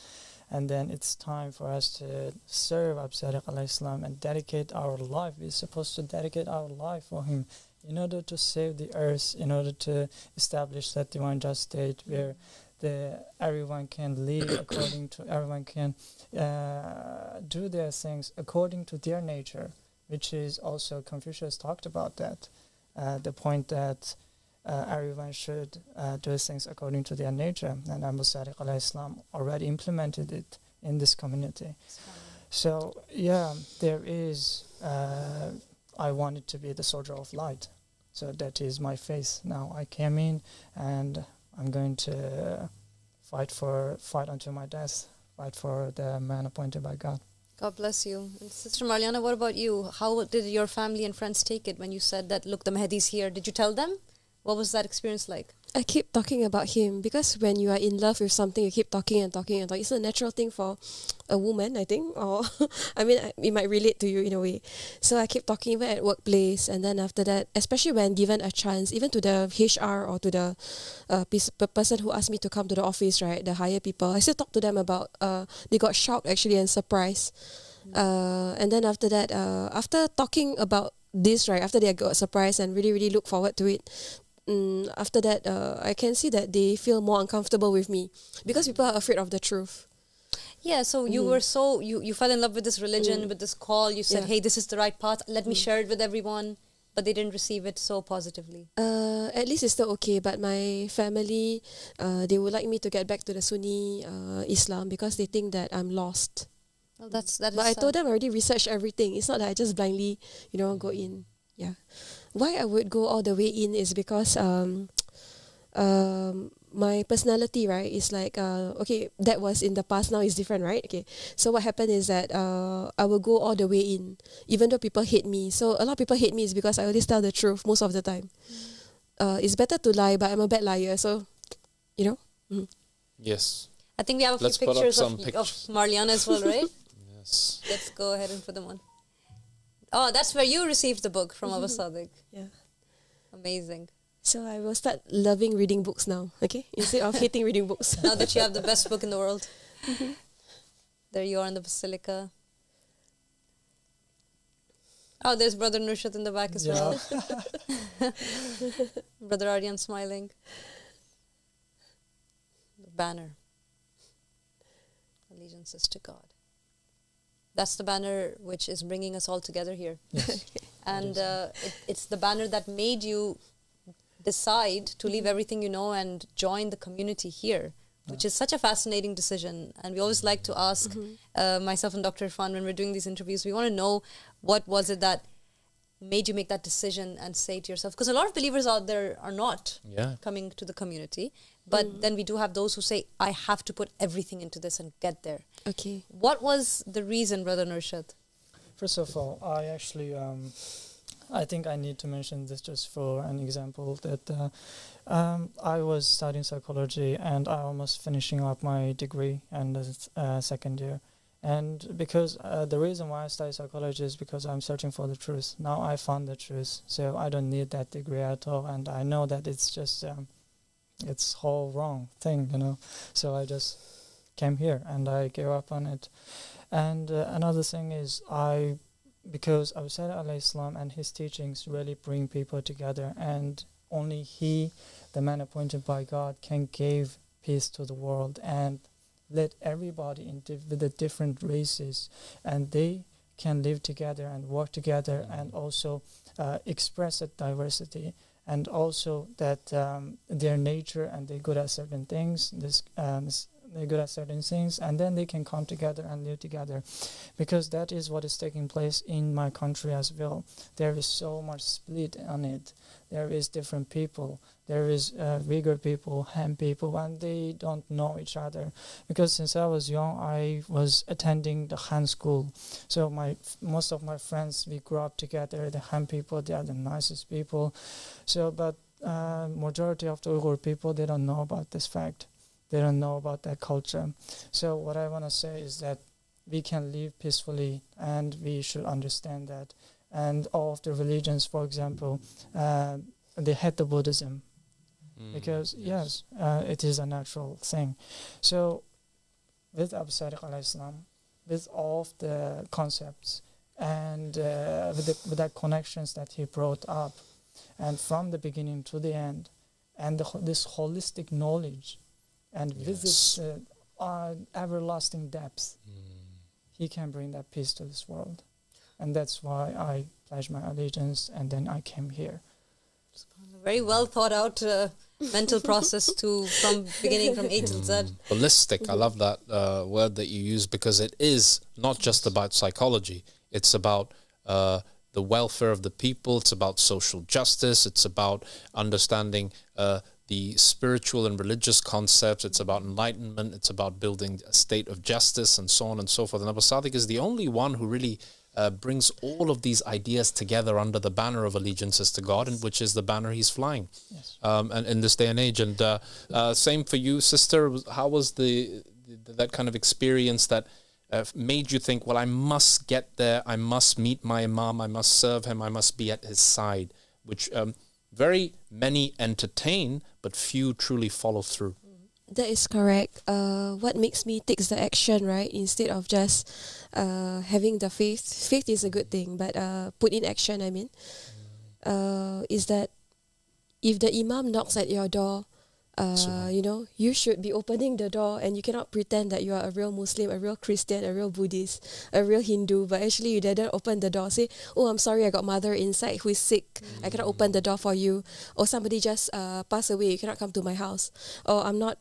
And then it's time for us to serve Abu Sadiq alayhi salam and dedicate our life. We're supposed to dedicate our life for him, in order to save the earth, in order to establish that divine just state where everyone can live according to, everyone can do their things according to their nature, which is also Confucius talked about that, the point that everyone should do things according to their nature, and Abu Sadiq alayhi salam already implemented it in this community. So there is I wanted to be the soldier of light. So that is my faith. Now I came in and I'm going to fight until my death, fight for the man appointed by God. God bless you. And Sister Marliana, what about you? How did your family and friends take it when you said that, look, the Mahdi's here? Did you tell them? What was that experience like? I keep talking about him because when you are in love with something, you keep talking and talking and talking. It's a natural thing for a woman, I think, or I mean, it might relate to you in a way. So I keep talking even at workplace, and then after that, especially when given a chance, even to the HR or to the person who asked me to come to the office, right, the higher people, I still talk to them about, they got shocked actually and surprised. And then after that, after talking about this, right, after they got surprised and really, really look forward to it, after that, I can see that they feel more uncomfortable with me because people are afraid of the truth. Yeah, so you were you fell in love with this religion, with this call. You said, hey, this is the right path. Let me share it with everyone. But they didn't receive it so positively. At least it's still okay. But my family, they would like me to get back to the Sunni Islam because they think that I'm lost. Well, that but I told them I already researched everything. It's not that I just blindly, go in. Yeah. Why I would go all the way in is because my personality, right, is like, okay, that was in the past, now it's different, right? Okay. So what happened is that I will go all the way in, even though people hate me. So a lot of people hate me is because I always tell the truth most of the time. It's better to lie, but I'm a bad liar. So, Yes. I think we have a few pictures of Marliana as well, right? Yes. Let's go ahead and put them on. Oh, that's where you received the book from Aba Al-Sadiq. Yeah. Amazing. So I will start loving reading books now, okay? Instead of hating reading books. Now that you have the best book in the world. There you are in the basilica. Oh, there's Brother Nushat in the back as well. Brother Aryan smiling. The banner. allegiances to God. That's the banner which is bringing us all together here. Yes. And it's the banner that made you decide to leave everything you know and join the community here, which is such a fascinating decision. And we always like to ask myself and Dr. Irfan, when we're doing these interviews, we want to know what was it that made you make that decision and say to yourself, because a lot of believers out there are not coming to the community, but then we do have those who say, I have to put everything into this and get there. Okay. What was the reason, Brother Nurshad? First of all, I actually, I think I need to mention this just for an example, that I was studying psychology and I almost finishing up my degree and second year. And because the reason why I study psychology is because I'm searching for the truth. Now I found the truth, so I don't need that degree at all. And I know that it's just, it's whole wrong thing, you know. So I just came here and I gave up on it. And another thing is because Abu Sadiq al-Islam and his teachings really bring people together, and only he, the man appointed by God, can give peace to the world and let everybody with the different races, and they can live together and work together and also express that diversity, and also that their nature and they're good at certain things, they're good at certain things, and then they can come together and live together, because that is what is taking place in my country as well. There is so much split on it. There is different people. There is Uyghur people, Han people, and they don't know each other. Because since I was young, I was attending the Han school. So most of my friends, we grew up together. The Han people, they are the nicest people. So, but majority of the Uyghur people, they don't know about this fact. They don't know about that culture. So what I want to say is that we can live peacefully, and we should understand that. And all of the religions, for example, they hate the Buddhism, because yes, it is a natural thing. So with Abu Sadiq al-Islam, with all of the concepts and with the connections that he brought up, and from the beginning to the end, and this holistic knowledge, and visits everlasting depths, he can bring that peace to this world. And that's why I pledged my allegiance, and then I came here. Very well thought out mental process from beginning from A to Z. Holistic, I love that word that you use, because it is not just about psychology. It's about the welfare of the people. It's about social justice. It's about understanding the spiritual and religious concepts. It's about enlightenment. It's about building a state of justice, and so on and so forth. And Abu Sadiq is the only one who really brings all of these ideas together under the banner of allegiances to God, and which is the banner he's flying. Yes. And in this day and age. And same for you, sister. How was that kind of experience that made you think, well, I must get there, I must meet my Imam, I must serve him, I must be at his side, which very many entertain, but few truly follow through. That is correct. What makes me take the action, right, instead of just having the faith. Faith is a good thing, but put in action, I mean, is that if the Imam knocks at your door, you know, you should be opening the door, and you cannot pretend that you are a real Muslim, a real Christian, a real Buddhist, a real Hindu, but actually you didn't open the door. Say, oh, I'm sorry, I got mother inside who is sick. I cannot open the door for you. Or somebody just passed away, you cannot come to my house. Or I'm not,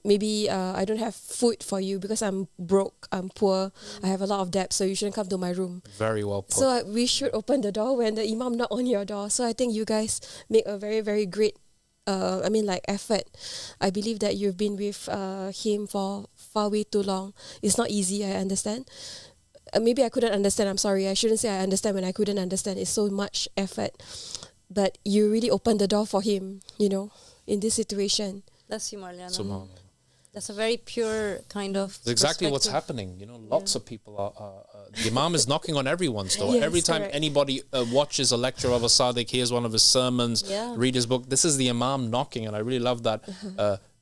maybe I don't have food for you because I'm broke, I'm poor, I have a lot of debt, so you shouldn't come to my room. Very well put. So we should open the door when the Imam knock on your door. So I think you guys make a very, very great effort. I believe that you've been with him for far way too long. It's not easy, I understand. Maybe I couldn't understand. I'm sorry. I shouldn't say I understand when I couldn't understand. It's so much effort. But you really opened the door for him, you know, in this situation. That's you, Marliana. That's a very pure kind of It's exactly what's happening. You know, lots of people are... the Imam is knocking on everyone's door. Yes, every time anybody watches a lecture of Abu Sadiq, hears one of his sermons, read his book, this is the Imam knocking. And I really love that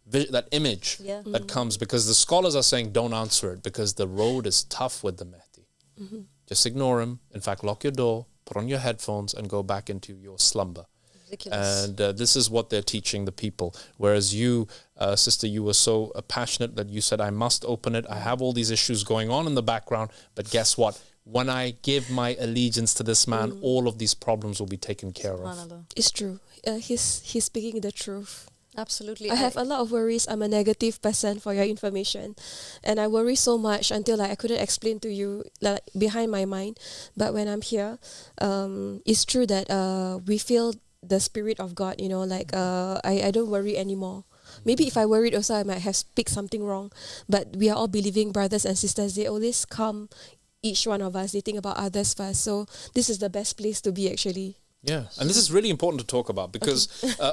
that image that comes, because the scholars are saying don't answer it, because the road is tough with the Mahdi. Just ignore him. In fact, lock your door, put on your headphones, and go back into your slumber. Ridiculous. And this is what they're teaching the people. Whereas you, sister, you were so passionate that you said, I must open it. I have all these issues going on in the background. But guess what? When I give my allegiance to this man, all of these problems will be taken care of. It's true. He's speaking the truth. Absolutely. I have a lot of worries. I'm a negative person, for your information, and I worry so much until I couldn't explain to you behind my mind. But when I'm here, it's true that we feel the spirit of God. I don't worry anymore. Maybe if I worried also, I might have speak something wrong. But we are all believing brothers and sisters. They always come, each one of us, they think about others first. So this is the best place to be, actually. Yeah, and this is really important to talk about because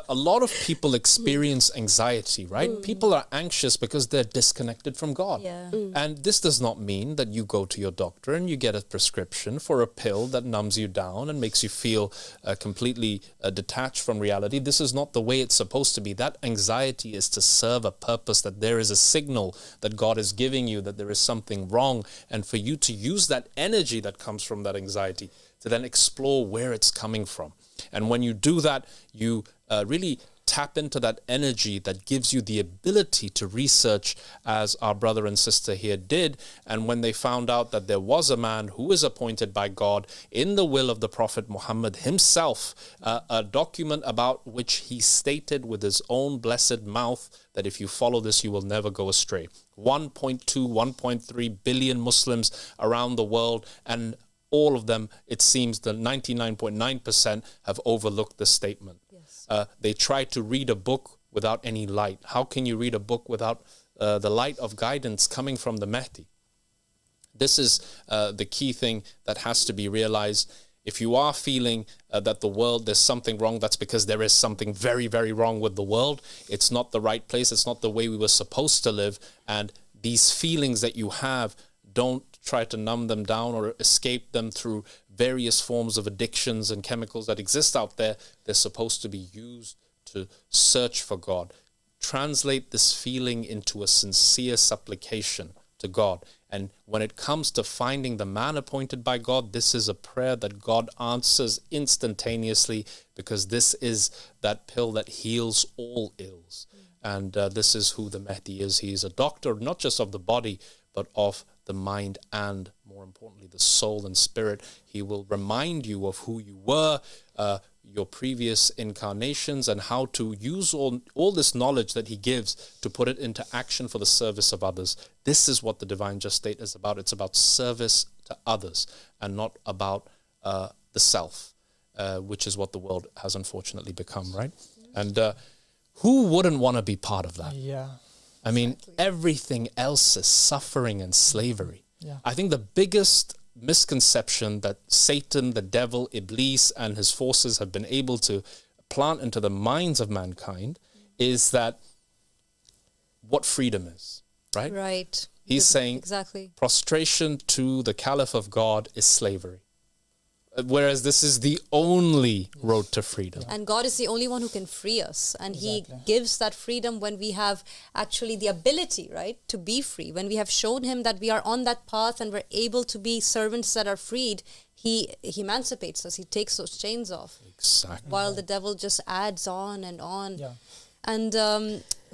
a lot of people experience anxiety, right? People are anxious because they're disconnected from God. Yeah. And this does not mean that you go to your doctor and you get a prescription for a pill that numbs you down and makes you feel completely detached from reality. This is not the way it's supposed to be. That anxiety is to serve a purpose, that there is a signal that God is giving you, that there is something wrong, and for you to use that energy that comes from that anxiety to then explore where it's coming from. And when you do that, you really tap into that energy that gives you the ability to research, as our brother and sister here did. And when they found out that there was a man who is appointed by God in the will of the Prophet Muhammad himself, a document about which he stated with his own blessed mouth that if you follow this, you will never go astray. 1.2, 1.3 billion Muslims around the world, and all of them, it seems the 99.9% have overlooked this statement. Yes. They try to read a book without any light. How can you read a book without the light of guidance coming from the Mahdi? This is the key thing that has to be realized. If you are feeling that the world, there's something wrong, that's because there is something very, very wrong with the world. It's not the right place. It's not the way we were supposed to live. And these feelings that you have, don't try to numb them down or escape them through various forms of addictions and chemicals that exist out there. They're supposed to be used to search for God. Translate this feeling into a sincere supplication to God. And when it comes to finding the man appointed by God, this is a prayer that God answers instantaneously, because this is that pill that heals all ills. And this is who the Mahdi is. He is a doctor, not just of the body, but of the mind and, more importantly, the soul and spirit. He will remind you of who you were, your previous incarnations, and how to use all this knowledge that he gives to put it into action for the service of others. This is what the Divine Just State is about. It's about service to others and not about the self, which is what the world has unfortunately become, right? And who wouldn't want to be part of that? Yeah. I mean, everything else is suffering and slavery. Yeah. I think the biggest misconception that Satan, the devil, Iblis, and his forces have been able to plant into the minds of mankind is that what freedom is, right? Right. He's saying exactly. Prostration to the Caliph of God is slavery. Whereas this is the only road to freedom. And God is the only one who can free us. And He gives that freedom when we have actually the ability, right, to be free. When we have shown Him that we are on that path and we're able to be servants that are freed, He emancipates us. He takes those chains off. Exactly. While the devil just adds on and on. Yeah. And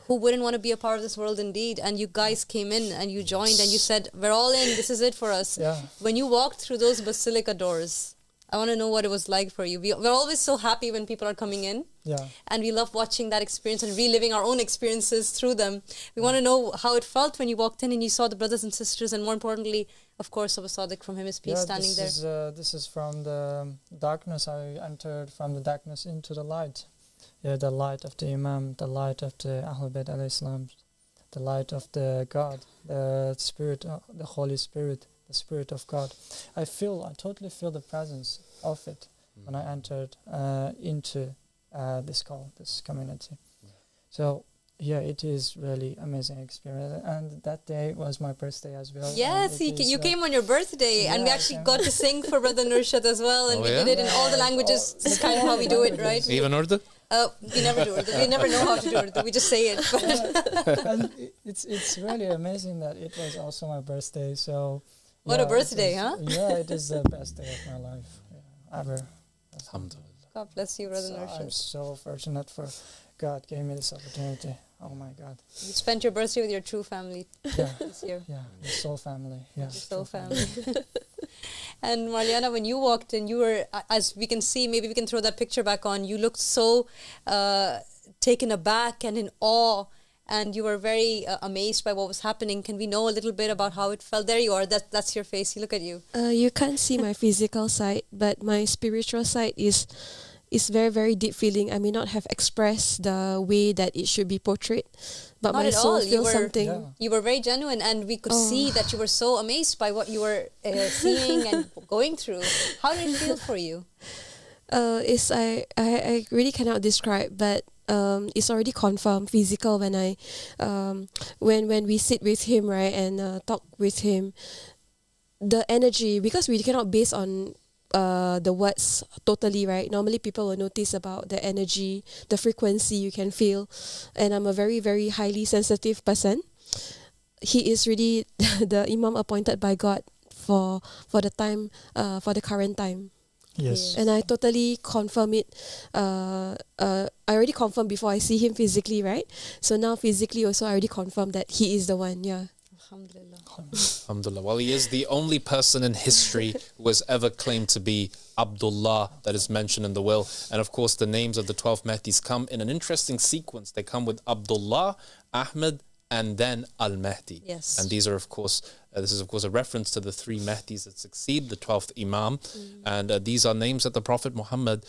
who wouldn't want to be a part of this world indeed? And you guys came in and you joined and you said, we're all in. This is it for us. Yeah. When you walked through those basilica doors, I want to know what it was like for you. We're always so happy when people are coming in. Yeah. And we love watching that experience and reliving our own experiences through them. We want to know how it felt when you walked in and you saw the brothers and sisters, and more importantly, of course, Aba Sadiq from Him is Peace standing there. This is from the darkness. I entered from the darkness into the light. Yeah, the light of the Imam, the light of the Ahlul Bayt alayhi salam, the light of the God, the Spirit, the Holy Spirit. The Spirit of God. I totally feel the presence of it when I entered into this community. So yeah, it is really amazing experience. And that day was my birthday as well. Yes, you came on your birthday, and we actually got to sing for Brother Nurshad as well, and we did it in all the languages. This is kind of how we do it, right? Even Urdu? We never do Urdu. We never know how to do Urdu. We just say it. And it's really amazing that it was also my birthday. So. What a birthday, huh? Yeah, it is the best day of my life ever. Alhamdulillah. God bless you, Brother So I'm Nurshid. so fortunate for God gave me this opportunity. Oh my God. You spent your birthday with your true family Yeah. this year. Yeah. The soul family. Yeah. Your soul true family. And Mariana, when you walked in, you were, as we can see, maybe we can throw that picture back on, you looked so taken aback and in awe, and you were very amazed by what was happening. Can we know a little bit about how it felt? There you are. That's your face. You look at you. You can't see my physical side, but my spiritual side is very, very deep feeling. I may not have expressed the way that it should be portrayed, but Not my at soul all. feels something. Yeah. You were very genuine, and we could see that you were so amazed by what you were seeing and going through. How did it feel for you? I really cannot describe, but it's already confirmed physical when I when we sit with him, right, and talk with him. The energy, because we cannot base on the words totally, right? Normally people will notice about the energy, the frequency you can feel, and I'm a very, very highly sensitive person. He is really the Imam appointed by God for the time, for the current time. Yes. And I totally confirm it. I already confirmed before I see him physically, right? So now physically also I already confirmed that he is the one. Yeah. Alhamdulillah. Alhamdulillah. Well, he is the only person in history who has ever claimed to be Abdullah that is mentioned in the will. And of course, the names of the 12 Mahdis come in an interesting sequence. They come with Abdullah, Ahmad, and then Al-Mahdi. Yes. And these are, of course, this is, of course, a reference to the 3 Mahdis that succeed the 12th Imam. And these are names that the Prophet Muhammad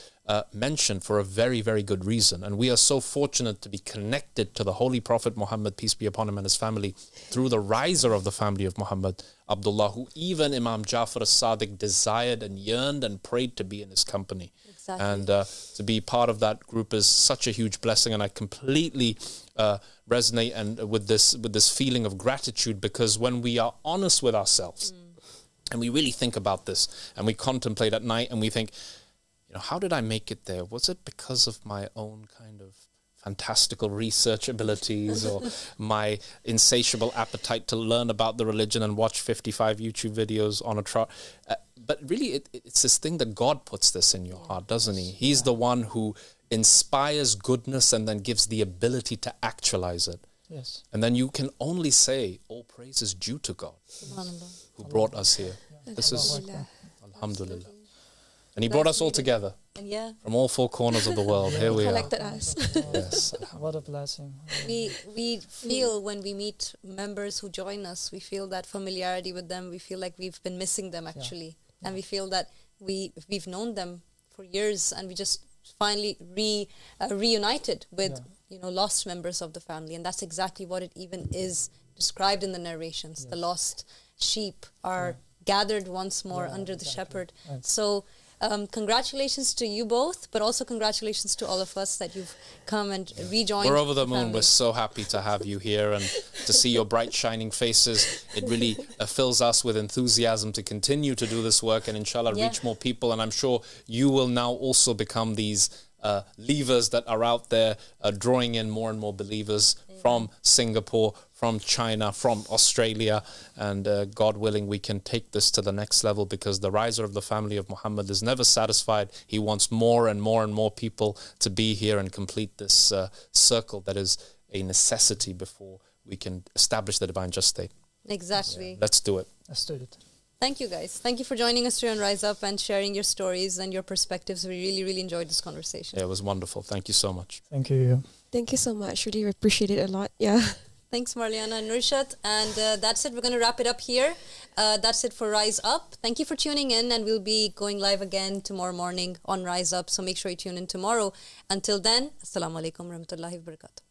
mentioned for a very, very good reason. And we are so fortunate to be connected to the Holy Prophet Muhammad, peace be upon him, and his family, through the riser of the family of Muhammad, Abdullah, who even Imam Jafar As-Sadiq desired and yearned and prayed to be in his company. Exactly. And to be part of that group is such a huge blessing, and I completely resonate and with this feeling of gratitude, because when we are honest with ourselves and we really think about this and we contemplate at night and we think, you know, how did I make it there? Was it because of my own kind of fantastical research abilities or my insatiable appetite to learn about the religion and watch 55 YouTube videos on a trot? But really, it's this thing that God puts this in your heart, doesn't he? He's the one who inspires goodness and then gives the ability to actualize it. Yes. And then you can only say, all praise is due to God, who brought us here. This is Alhamdulillah. And he brought us all together And yeah, from all 4 corners of the world. Here we are. Collected us. Yes. What a blessing. we feel when we meet members who join us, we feel that familiarity with them. We feel like we've been missing them actually, and we feel that we've known them for years, and we just finally reunited with lost members of the family. And that's exactly what it even is described in the narrations. The lost sheep are gathered once more under the shepherd. Right. So congratulations to you both, but also congratulations to all of us that you've come and rejoined. We're over the moon. family. We're so happy to have you here and to see your bright, shining faces. It really fills us with enthusiasm to continue to do this work and inshallah reach more people. And I'm sure you will now also become these levers that are out there drawing in more and more believers from Singapore, from China, from Australia, and God willing, we can take this to the next level, because the riser of the family of Muhammad is never satisfied. He wants more and more and more people to be here and complete this circle that is a necessity before we can establish the divine just state. Exactly. Let's do it. Let's do it. Thank you, guys. Thank you for joining us here on Rise Up and sharing your stories and your perspectives. We really, really enjoyed this conversation. Yeah, it was wonderful. Thank you so much. Thank you. Thank you so much. Really appreciate it a lot. Yeah. Thanks, Marliana and Nurshad. And that's it. We're going to wrap it up here. That's it for Rise Up. Thank you for tuning in, and we'll be going live again tomorrow morning on Rise Up. So make sure you tune in tomorrow. Until then, Assalamu alaikum warahmatullahi wabarakatuh.